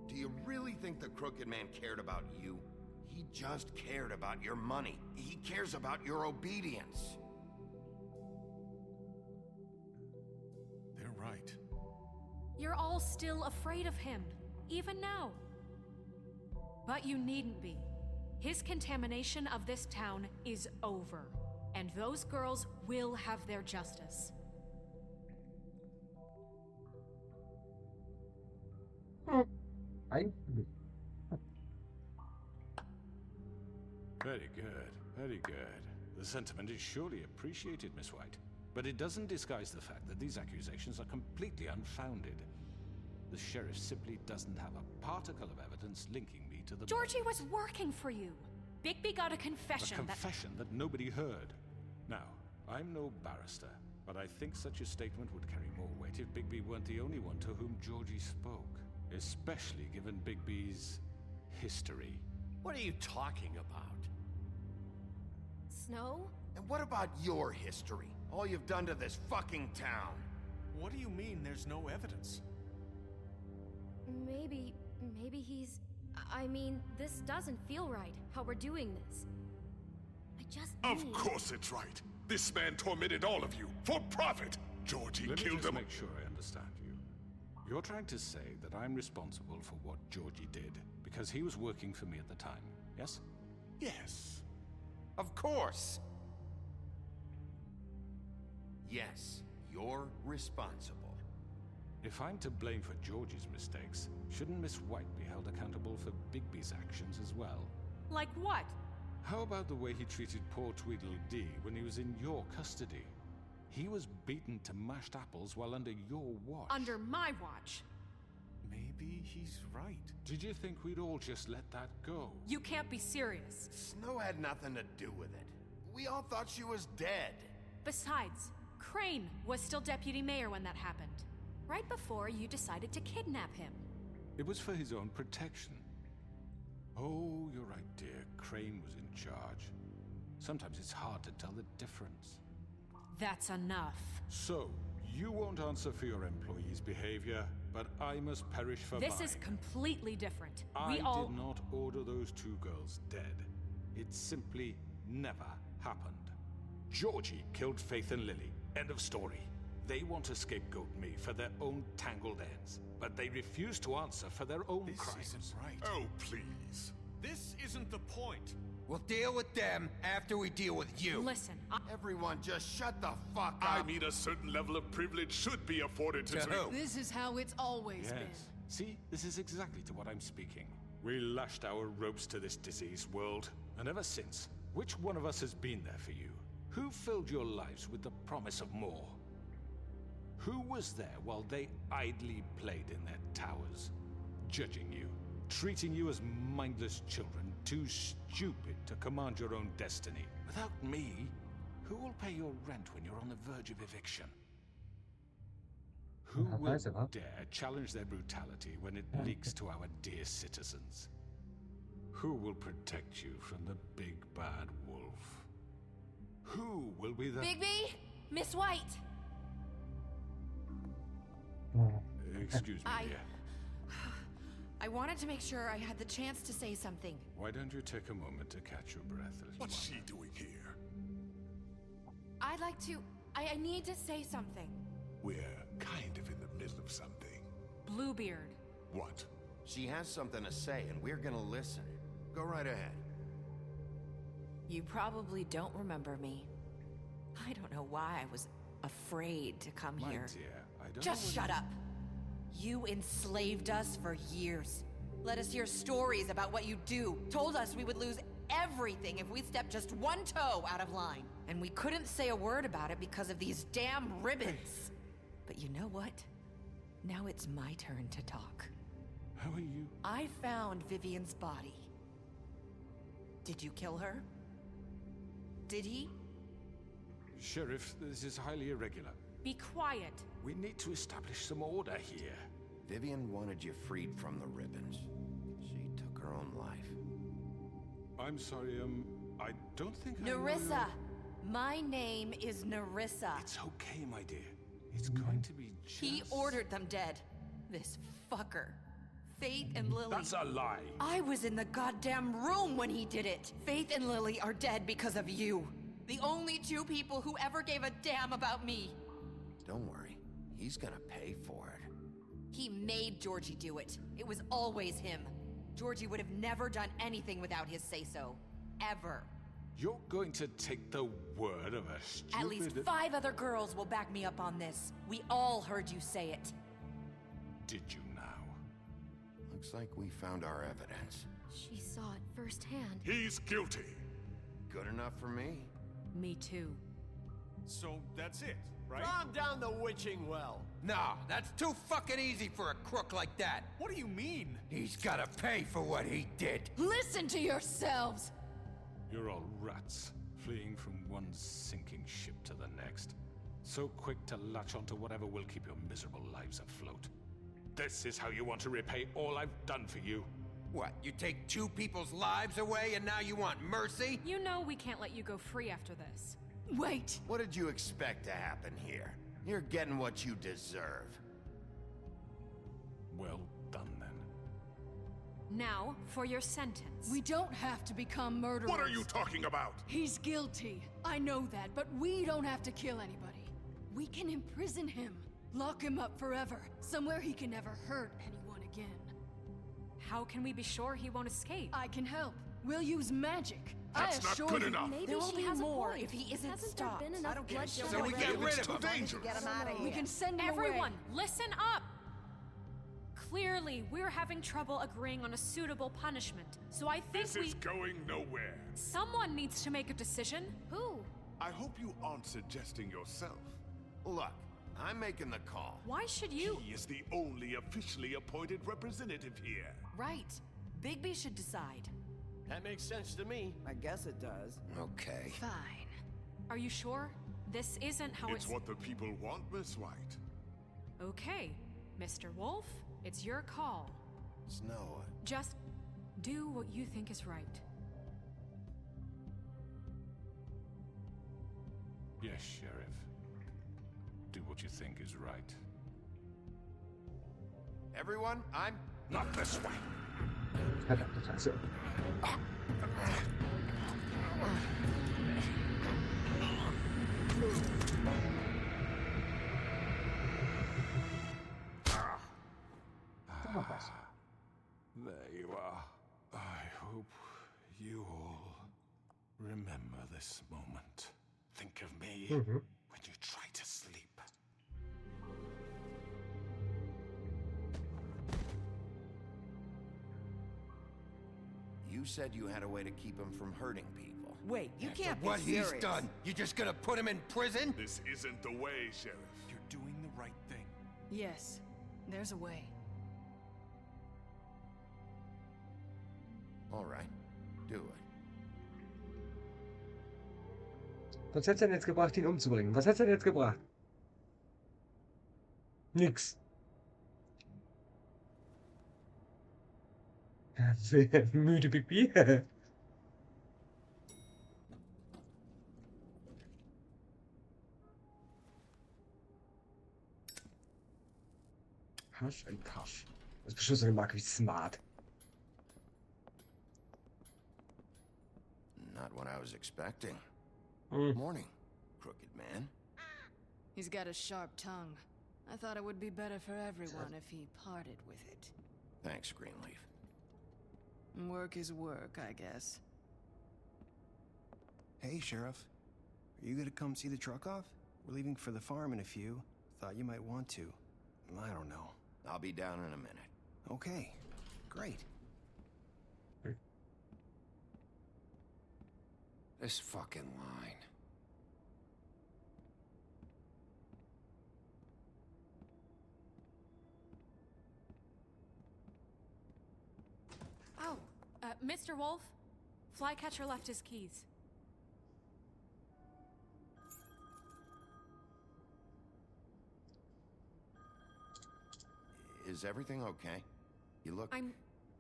S3: Do you really think the Crooked Man cared about you? He just cared about your money. He cares about your obedience.
S11: They're right.
S2: You're all still afraid of him, even now. But you needn't be. His contamination of this town is over. And those girls will have their justice.
S1: Very
S7: good, very good. The sentiment is surely appreciated, Miss White. But it doesn't disguise the fact that these accusations are completely unfounded. The sheriff simply doesn't have a particle of evidence linking me to the...
S2: Georgie was working for you. Bigby got a confession.
S7: A confession that nobody heard. Now, I'm no barrister, but I think such a statement would carry more weight if Bigby weren't the only one to whom Georgie spoke. Especially given Bigby's history.
S11: What are you talking about?
S13: Snow?
S3: And what about your history? All you've done to this fucking town.
S11: What do you mean there's no evidence?
S13: Maybe he's... I mean, this doesn't feel right, how we're doing this. I just
S14: Of course it's right. This man tormented all of you, for profit. Georgie
S7: Let me
S14: killed
S7: just
S14: him.
S7: make sure I understand you. You're trying to say that I'm responsible for what Georgie did, because he was working for me at the time, yes?
S14: Yes.
S3: Of course. Yes, you're responsible.
S7: If I'm to blame for Georgie's mistakes, shouldn't Miss White be held accountable for Bigby's actions as well?
S2: Like what?
S7: How about the way he treated poor Tweedledee when he was in your custody? He was beaten to mashed apples while under your watch.
S2: Under my watch.
S11: Maybe he's right.
S7: Did you think we'd all just let that go?
S2: You can't be serious.
S3: Snow had nothing to do with it. We all thought she was dead.
S2: Besides, Crane was still deputy mayor when that happened. Right before you decided to kidnap him.
S7: It was for his own protection. Oh, you're right, dear. Crane was in charge. Sometimes it's hard to tell the difference.
S2: That's enough.
S7: So, you won't answer for your employees' behavior, but I must perish for mine.
S2: This is completely different.
S7: I did not order those two girls dead. It simply never happened. Georgie killed Faith and Lily. End of story. They want to scapegoat me for their own tangled ends, but they refuse to answer for their own crimes.
S11: This isn't right.
S14: Oh, please.
S11: This isn't the point.
S12: We'll deal with them after we deal with you.
S2: Listen,
S3: Everyone just shut the fuck up.
S14: I mean, a certain level of privilege should be afforded to
S12: who?
S16: This is how it's always
S7: Yes.
S16: been.
S7: See, this is exactly to what I'm speaking. We lashed our ropes to this diseased world, and ever since, which one of us has been there for you? Who filled your lives with the promise of more? Who was there while they idly played in their towers, judging you, treating you as mindless children, too stupid to command your own destiny? Without me, who will pay your rent when you're on the verge of eviction? Who will dare challenge their brutality when it leaks to our dear citizens? Who will protect you from the big bad wolf? Who will be the...
S13: Bigby? Miss White!
S7: Excuse me, dear.
S17: I wanted to make sure I had the chance to say something.
S7: Why don't you take a moment to catch your breath, little
S14: What's
S7: one?
S14: she doing here?
S17: I'd like to... I need to say something.
S14: We're kind of in the middle of something.
S2: Bluebeard.
S14: What?
S3: She has something to say, and we're gonna listen. Go right ahead.
S17: You probably don't remember me. I don't know why I was afraid to come
S7: My
S17: here.
S7: dear, I don't
S17: Just
S7: know
S17: shut up. You enslaved us for years. Let us hear stories about what you do. Told us we would lose everything if we stepped just one toe out of line. And we couldn't say a word about it because of these damn ribbons. But you know what? Now it's my turn to talk.
S7: How are you?
S17: I found Vivian's body. Did you kill her? Did he?
S7: Sheriff, this is highly irregular.
S2: Be quiet.
S7: We need to establish some order here.
S3: Vivian wanted you freed from the ribbons. She took her own life.
S7: I'm sorry, I don't think I know
S17: Nerissa!
S7: your-
S17: My name is Nerissa.
S7: It's okay, my dear. It's going to be just...
S17: He ordered them dead. This fucker. Faith and Lily.
S7: That's a lie.
S17: I was in the goddamn room when he did it. Faith and Lily are dead because of you. The only two people who ever gave a damn about me.
S3: Don't worry. He's gonna pay for it.
S17: He made Georgie do it. It was always him. Georgie would have never done anything without his say-so. Ever.
S7: You're going to take the word of a stupid...
S17: At least 5 other girls will back me up on this. We all heard you say it.
S7: Did you now?
S3: Looks like we found our evidence.
S13: She saw it firsthand.
S14: He's guilty.
S3: Good enough for me?
S2: Me too.
S11: So that's it, right?
S12: Calm down the witching well. Nah, that's too fucking easy for a crook like that.
S11: What do you mean?
S12: He's gotta pay for what he did.
S16: Listen to yourselves!
S7: You're all rats, fleeing from one sinking ship to the next. So quick to latch onto whatever will keep your miserable lives afloat. This is how you want to repay all I've done for you?
S12: What, you take 2 people's lives away and now you want mercy?
S2: You know we can't let you go free after this.
S16: Wait!
S3: What did you expect to happen here? You're getting what you deserve.
S7: Well done, then.
S2: Now, for your sentence.
S16: We don't have to become murderers.
S14: What are you talking about?
S16: He's guilty. I know that, but we don't have to kill anybody. We can imprison him. Lock him up forever. Somewhere he can never hurt anyone again.
S2: How can we be sure he won't escape?
S16: I can help. We'll use magic.
S14: That's
S16: I
S14: not
S16: assure
S14: good
S16: you.
S14: enough.
S13: Maybe
S17: There will
S13: she
S17: be
S13: has
S17: more
S13: a point.
S17: if he isn't
S13: Hasn't
S17: stopped.
S13: there been enough bloodshed
S12: So we get
S13: already?
S12: rid
S14: It's
S12: of
S14: too
S12: him.
S14: dangerous.
S15: Get him out of here.
S16: We can send him
S2: Everyone,
S16: away.
S2: listen up! Clearly, we're having trouble agreeing on a suitable punishment, so I think
S14: This is going nowhere.
S2: someone needs to make a decision.
S13: Who?
S14: I hope you aren't suggesting yourself.
S3: Look, I'm making the call.
S2: Why should you?
S14: He is the only officially appointed representative here.
S17: Right. Bigby should decide.
S11: That makes sense to me.
S18: I guess it does.
S12: Okay.
S2: Fine. Are you sure? This isn't how
S14: It's what the people want, Miss White.
S2: Okay, Mr. Wolf, it's your call.
S3: Snow.
S2: Just do what you think is right.
S7: Yes, Sheriff. Do what you think is right.
S3: Everyone, I'm
S14: not this way.
S7: There you are. I hope you all remember this moment. Think of me when you try to sleep.
S3: You said you had a way to keep him from hurting people.
S12: Wait, you
S3: After
S12: can't
S3: what
S12: be serious.
S3: he's done.
S12: You just gonna put him in prison?
S14: This isn't the way, Sheriff.
S11: You're doing the right thing.
S16: Yes, there's a way.
S3: All right, do it.
S1: Was hätt's denn jetzt gebracht, ihn umzubringen? Was hätt's denn jetzt gebracht? Nix. Müde Pipi. Hasch und Kaff. Das ist bestimmt so eine Marke wie Smart.
S3: Not what I was expecting. Morning, crooked man.
S16: He's got a sharp tongue. I thought it would be better for everyone if he parted with it.
S3: Thanks, Greenleaf.
S16: Work is work, I guess.
S18: Hey, Sheriff. Are you gonna come see the truck off? We're leaving for the farm in a few. Thought you might want to. I don't know.
S3: I'll be down in a minute.
S18: Okay. Great.
S12: This fucking line.
S2: Oh, Mr. Wolf, Flycatcher left his keys.
S3: Is everything okay? You look...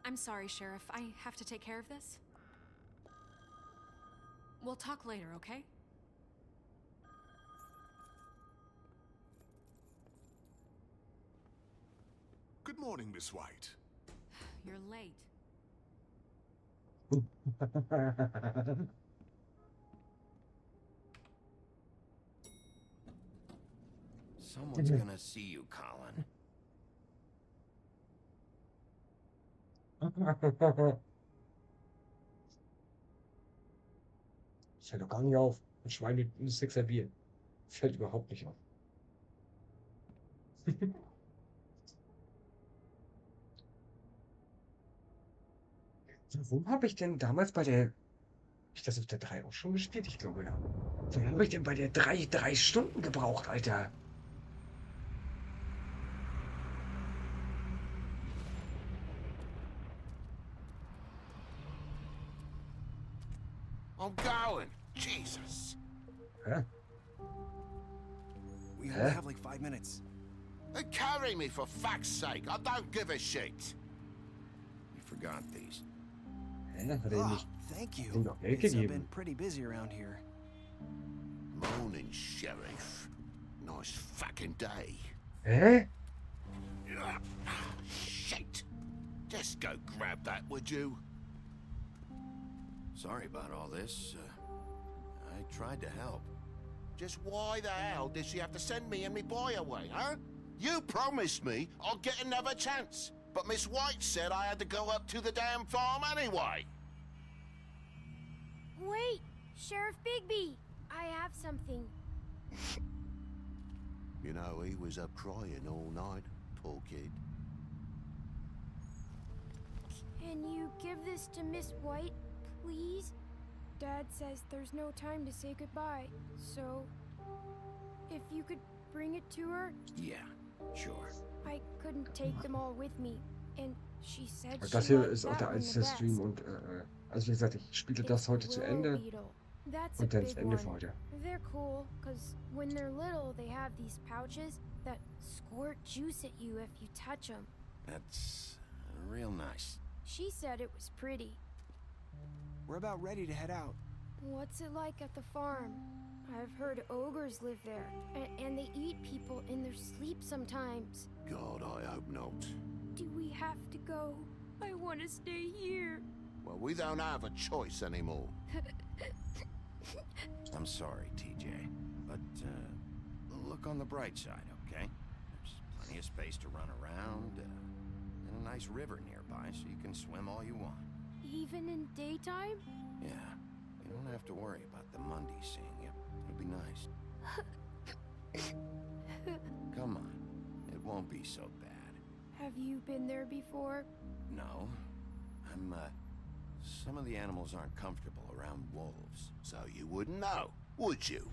S2: I'm sorry, Sheriff. I have to take care of this. We'll talk later, okay?
S14: Good morning, Miss White.
S2: You're late.
S3: Someone's gonna see you, Colin.
S1: Fällt doch gar nicht auf. Ein Schwein mit einem Sixer Bier. Fällt überhaupt nicht auf. Warum habe ich denn damals bei der... Hab ich das auf der 3 auch schon gespielt? Ich glaube ja. Warum habe ich denn bei der 3 Stunden gebraucht, Alter?
S3: I'm going. Jesus.
S1: Huh?
S18: We only have like 5 minutes.
S3: Then carry me, for fuck's sake. I don't give a shit. You forgot these.
S18: Thank you.
S1: Geld
S18: It's
S1: gegeben.
S18: been pretty busy around here.
S3: Morning, Sheriff. Nice fucking day.
S1: Hä?
S3: Shit. Just go grab that, would you? Sorry about all this. I tried to help. Just why the hell did she have to send me and me boy away, huh? You promised me I'd get another chance, but Miss White said I had to go up to the damn farm anyway.
S13: Wait, Sheriff Bigby, I have something.
S3: You know, he was up crying all night, poor kid.
S13: Can you give this to Miss White, please? Dad says there's no time to say goodbye, so if you could
S19: bring it to her?
S3: Yeah, sure.
S19: I couldn't take them all with me, and she said
S1: Und
S19: she
S1: das hier
S19: liked
S1: ist auch
S19: that
S1: der
S19: one the
S1: einzige Stream
S19: best.
S1: und also wie gesagt, ich spiele das heute zu
S19: Willow
S1: Ende
S19: beetle. That's a
S1: und dann das
S19: big
S1: Ende
S19: one.
S1: vor dir.
S19: They're cool, cause when they're little, they have these pouches that squirt juice at you if you touch them.
S3: That's real nice.
S19: She said it was pretty.
S18: We're about ready to head out.
S19: What's it like at the farm? I've heard ogres live there, and they eat people in their sleep sometimes.
S3: God, I hope not.
S19: Do we have to go? I want to stay here.
S3: Well, we don't have a choice anymore. I'm sorry, TJ, but look on the bright side, okay? There's plenty of space to run around, and a nice river nearby, so you can swim all you want.
S19: Even in daytime?
S3: Yeah, you don't have to worry about the Mundy seeing you. It'll be nice. Come on, it won't be so bad.
S19: Have you been there before?
S3: No, some of the animals aren't comfortable around wolves, so you wouldn't know, would you?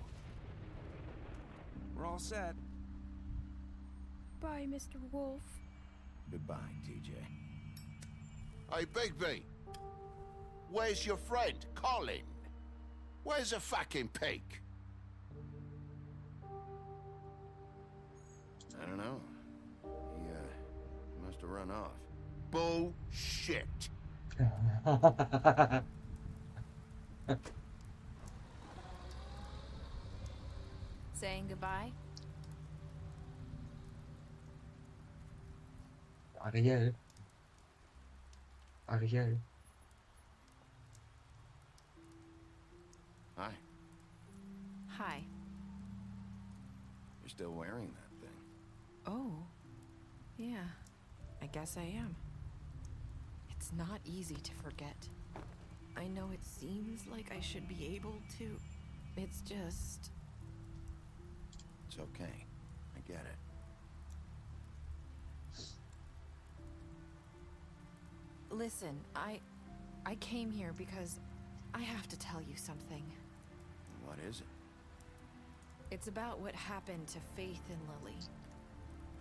S18: We're all set.
S19: Bye, Mr. Wolf.
S3: Goodbye, TJ. Hey, Bigby! Where's your friend, Colin? Where's the fucking pig? I don't know. He must have run off. Bullshit!
S4: Saying goodbye?
S1: Ariel. Ariel.
S3: Hi.
S17: Hi.
S3: You're still wearing that thing.
S17: Oh. Yeah. I guess I am. It's not easy to forget. I know it seems like I should be able to. It's just...
S3: It's okay. I get it.
S17: Listen, I came here because I have to tell you something.
S3: What is it?
S17: It's about what happened to Faith and Lily.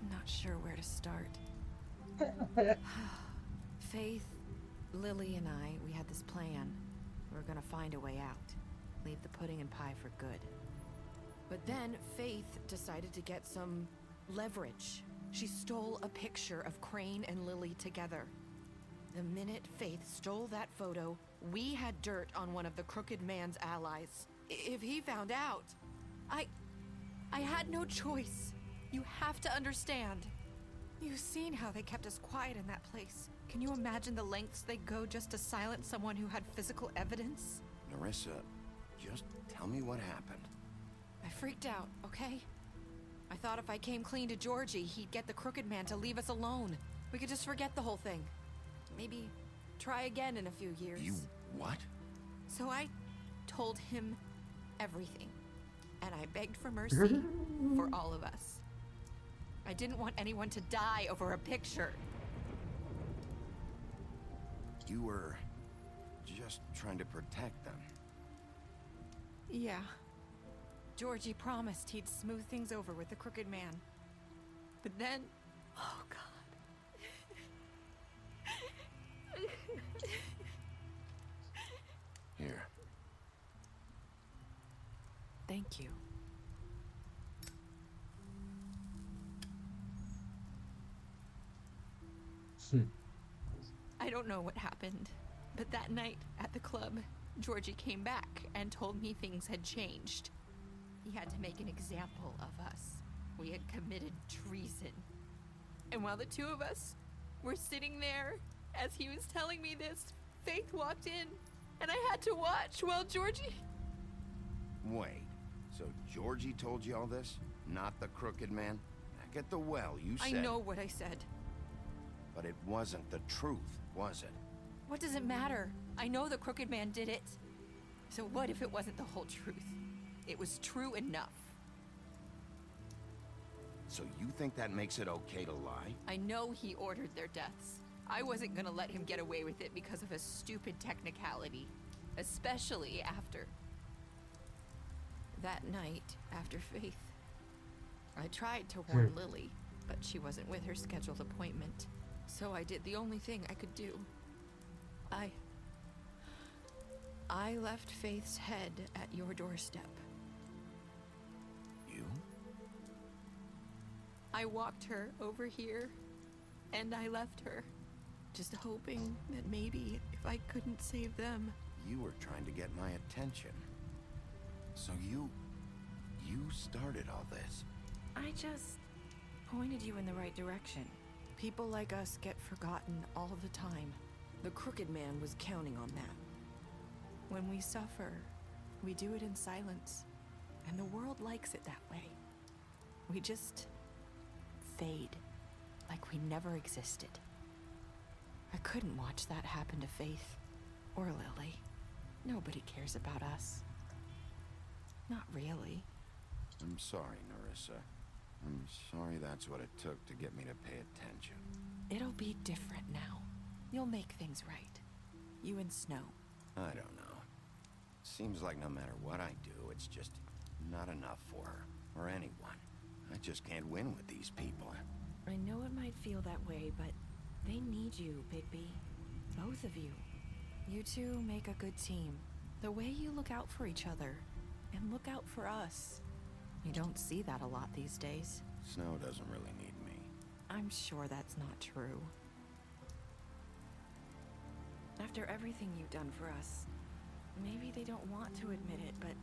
S17: I'm not sure where to start. Faith, Lily, and I, we had this plan. We were gonna find a way out. Leave the pudding and pie for good. But then Faith decided to get some leverage. She stole a picture of Crane and Lily together. The minute Faith stole that photo, we had dirt on one of the Crooked Man's allies. If he found out, I had no choice. You have to understand. You've seen how they kept us quiet in that place. Can you imagine the lengths they go just to silence someone who had physical evidence?
S3: Nerissa, just tell me what happened.
S17: I freaked out, okay? I thought if I came clean to Georgie, he'd get the Crooked Man to leave us alone. We could just forget the whole thing. Maybe try again in a few years.
S3: You what?
S17: So I told him everything. And I begged for mercy for all of us. I didn't want anyone to die over a picture.
S3: You were just trying to protect them.
S17: Yeah. Georgie promised he'd smooth things over with the Crooked Man. But then... Oh, God.
S3: Here.
S17: Thank you. I don't know what happened, but that night at the club, Georgie came back and told me things had changed. He had to make an example of us. We had committed treason. And while the two of us were sitting there, as he was telling me this, Faith walked in, and I had to watch while Georgie...
S3: Wait, so Georgie told you all this? Not the Crooked Man? Back at the well, you said...
S17: I know what I said.
S3: But it wasn't the truth, was it?
S17: What does it matter? I know the Crooked Man did it. So what if it wasn't the whole truth? It was true enough.
S3: So you think that makes it okay to lie?
S17: I know he ordered their deaths. I wasn't gonna let him get away with it because of a stupid technicality. Especially after... that night, after Faith.
S20: I tried to warn Lily, but she wasn't with her scheduled appointment. So I did the only thing I could do. I left Faith's head at your doorstep.
S7: You?
S20: I walked her over here, and I left her, just hoping that maybe if I couldn't save them.
S3: You were trying to get my attention. So you started all this.
S20: I just pointed you in the right direction. People like us get forgotten all the time. The Crooked Man was counting on that. When we suffer, we do it in silence, and the world likes it that way. We just fade, like we never existed. I couldn't watch that happen to Faith, or Lily. Nobody cares about us. Not really.
S3: I'm sorry, Narissa. I'm sorry that's what it took to get me to pay attention.
S20: It'll be different now. You'll make things right. You and Snow.
S3: I don't know. Seems like no matter what I do, it's just not enough for her, or anyone. I just can't win with these people.
S20: I know it might feel that way, but they need you, Bigby. Both of you. You two make a good team. The way you look out for each other, and look out for us. You don't see that a lot these days.
S3: Snow doesn't really need me.
S20: I'm sure that's not true. After everything you've done for us, maybe they don't want to admit it, but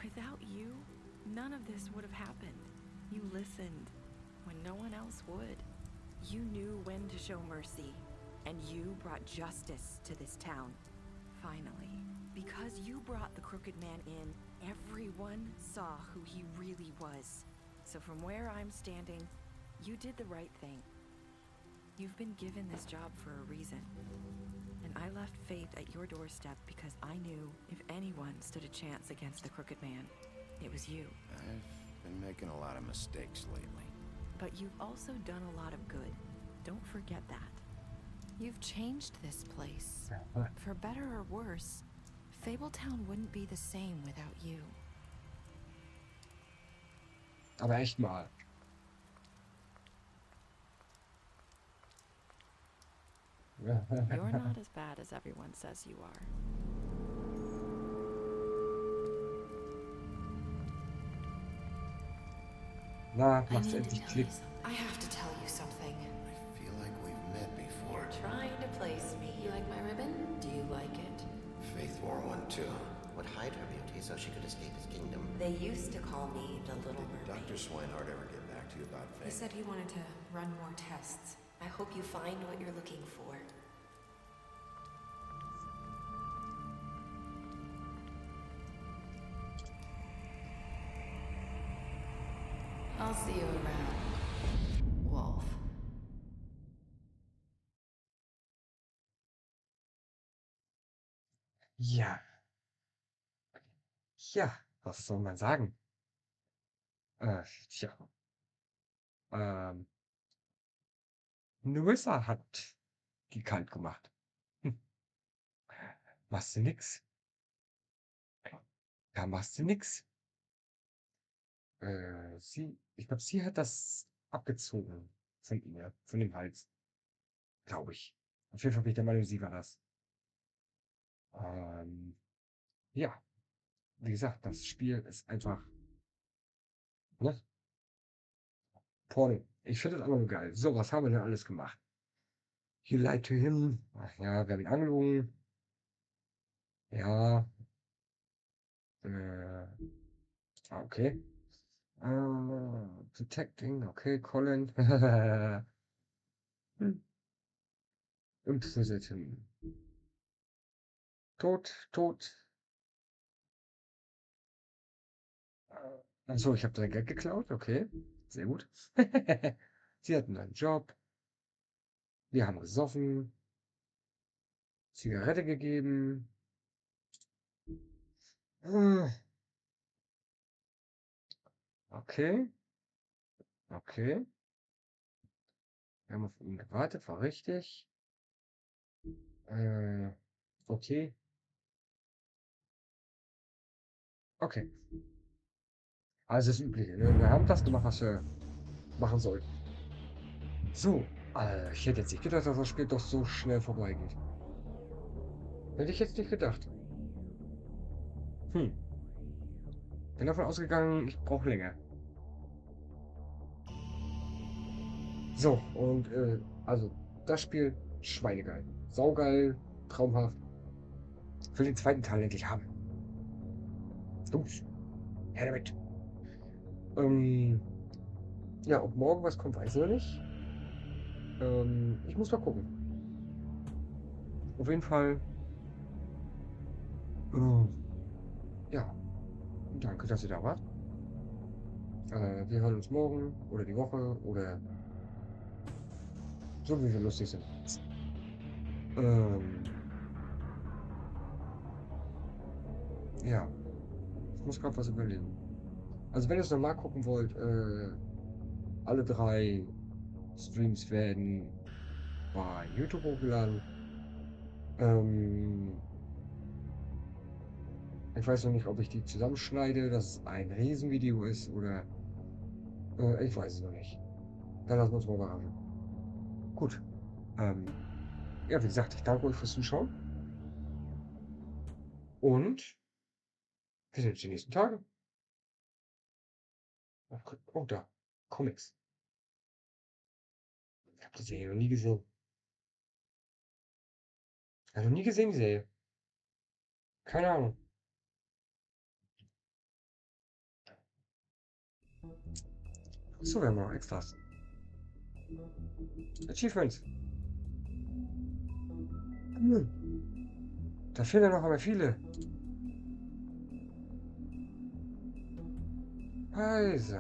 S20: without you, none of this would have happened. You listened when no one else would. You knew when to show mercy, and you brought justice to this town. Finally. Because you brought the Crooked Man in, everyone saw who he really was. So from where I'm standing, you did the right thing. You've been given this job for a reason. And I left Faith at your doorstep because I knew if anyone stood a chance against the Crooked Man, it was you.
S3: I've been making a lot of mistakes lately.
S20: But you've also done a lot of good. Don't forget that. You've changed this place. For better or worse, Fabletown wouldn't be the same without you.
S1: Aber echt mal.
S20: You're not as bad as everyone says you are.
S1: Na, macht's endlich Klick.
S17: I have to tell you something.
S3: I feel like we've met before.
S17: You're trying to place me. You like my ribbon? Do you like it?
S3: Faith wore one too.
S21: Would hide her beauty so she could escape his kingdom.
S17: They used to call me the Little Mermaid.
S3: Dr. Swinehart ever get back to you about
S17: He
S3: Faith?
S17: said he wanted to run more tests. I hope you find what you're looking for. I'll see you around, Wolf.
S1: Ja. Ja, was soll man sagen? Tja. Narissa hat die kalt gemacht. Machst du nix. Da machst du nix. Ich glaube, sie hat das abgezogen von ihr, von dem Hals. Glaube ich. Auf jeden Fall bin ich der Meinung, sie war das. Ja. Wie gesagt, das Spiel ist einfach, ne? Porno. Ich finde das einfach nur geil. So, was haben wir denn alles gemacht? You lied to him. Ach ja, wir haben ihn angelogen. Ja. Okay. Protecting, okay, Colin. Imprison. Tot. Achso, ich habe dein Geld geklaut. Okay, sehr gut. Sie hatten einen Job. Wir haben gesoffen. Zigarette gegeben. Okay. Okay. Wir haben auf ihn gewartet, war richtig. Okay. Okay. Also das Übliche, ne? Wir haben das gemacht, was wir machen sollten. So, ich hätte jetzt nicht gedacht, dass das Spiel doch so schnell vorbeigeht. Hätte ich jetzt nicht gedacht. Bin davon ausgegangen, ich brauche länger. So, und also das Spiel schweinegeil. Saugeil, traumhaft. Will den zweiten Teil endlich haben. Los, her damit. Ja, ob morgen was kommt, weiß ich noch nicht. Ich muss mal gucken. Auf jeden Fall. Ja, danke, dass ihr da wart. Wir hören uns morgen oder die Woche oder so, wie wir lustig sind. Ja, ich muss gerade was überlegen. Also wenn ihr es nochmal gucken wollt, alle 3 Streams werden bei YouTube hochgeladen. Ich weiß noch nicht, ob ich die zusammenschneide, dass es ein Riesenvideo ist oder ich weiß es noch nicht. Dann lassen wir uns mal überraschen. Gut. Ja, wie gesagt, ich danke euch fürs Zuschauen. Und wir sehen uns die nächsten Tage. Oh, da. Comics. Ich habe die Serie noch nie gesehen. Ich habe noch nie gesehen, die Serie. Keine Ahnung. So, wir haben noch Extras. Achievements. Da fehlen ja noch einmal viele. Also.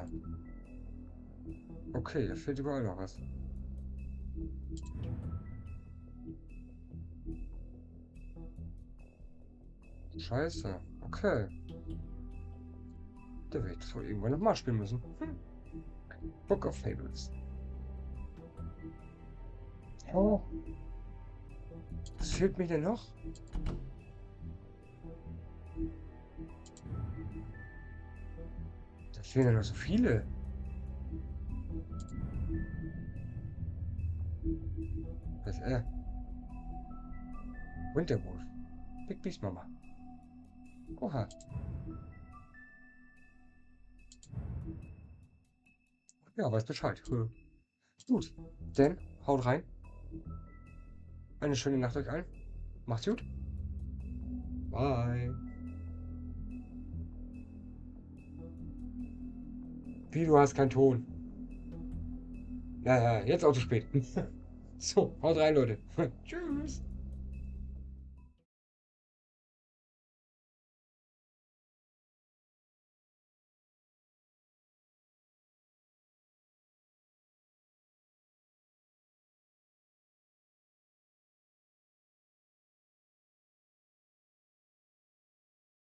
S1: Okay, da fehlt überall noch was. Scheiße. Okay. Da werde ich das wohl irgendwann nochmal spielen müssen. Book of Fables. Oh. Was fehlt mir denn noch? Da fehlen ja noch so viele. Was Winterwolf. Big Beast Mama. Oha. Ja, weiß Bescheid. Gut. Dann haut rein. Eine schöne Nacht euch allen. Macht's gut. Bye. Wie, du hast keinen Ton. Naja, jetzt auch zu spät. So, haut rein, Leute. Tschüss.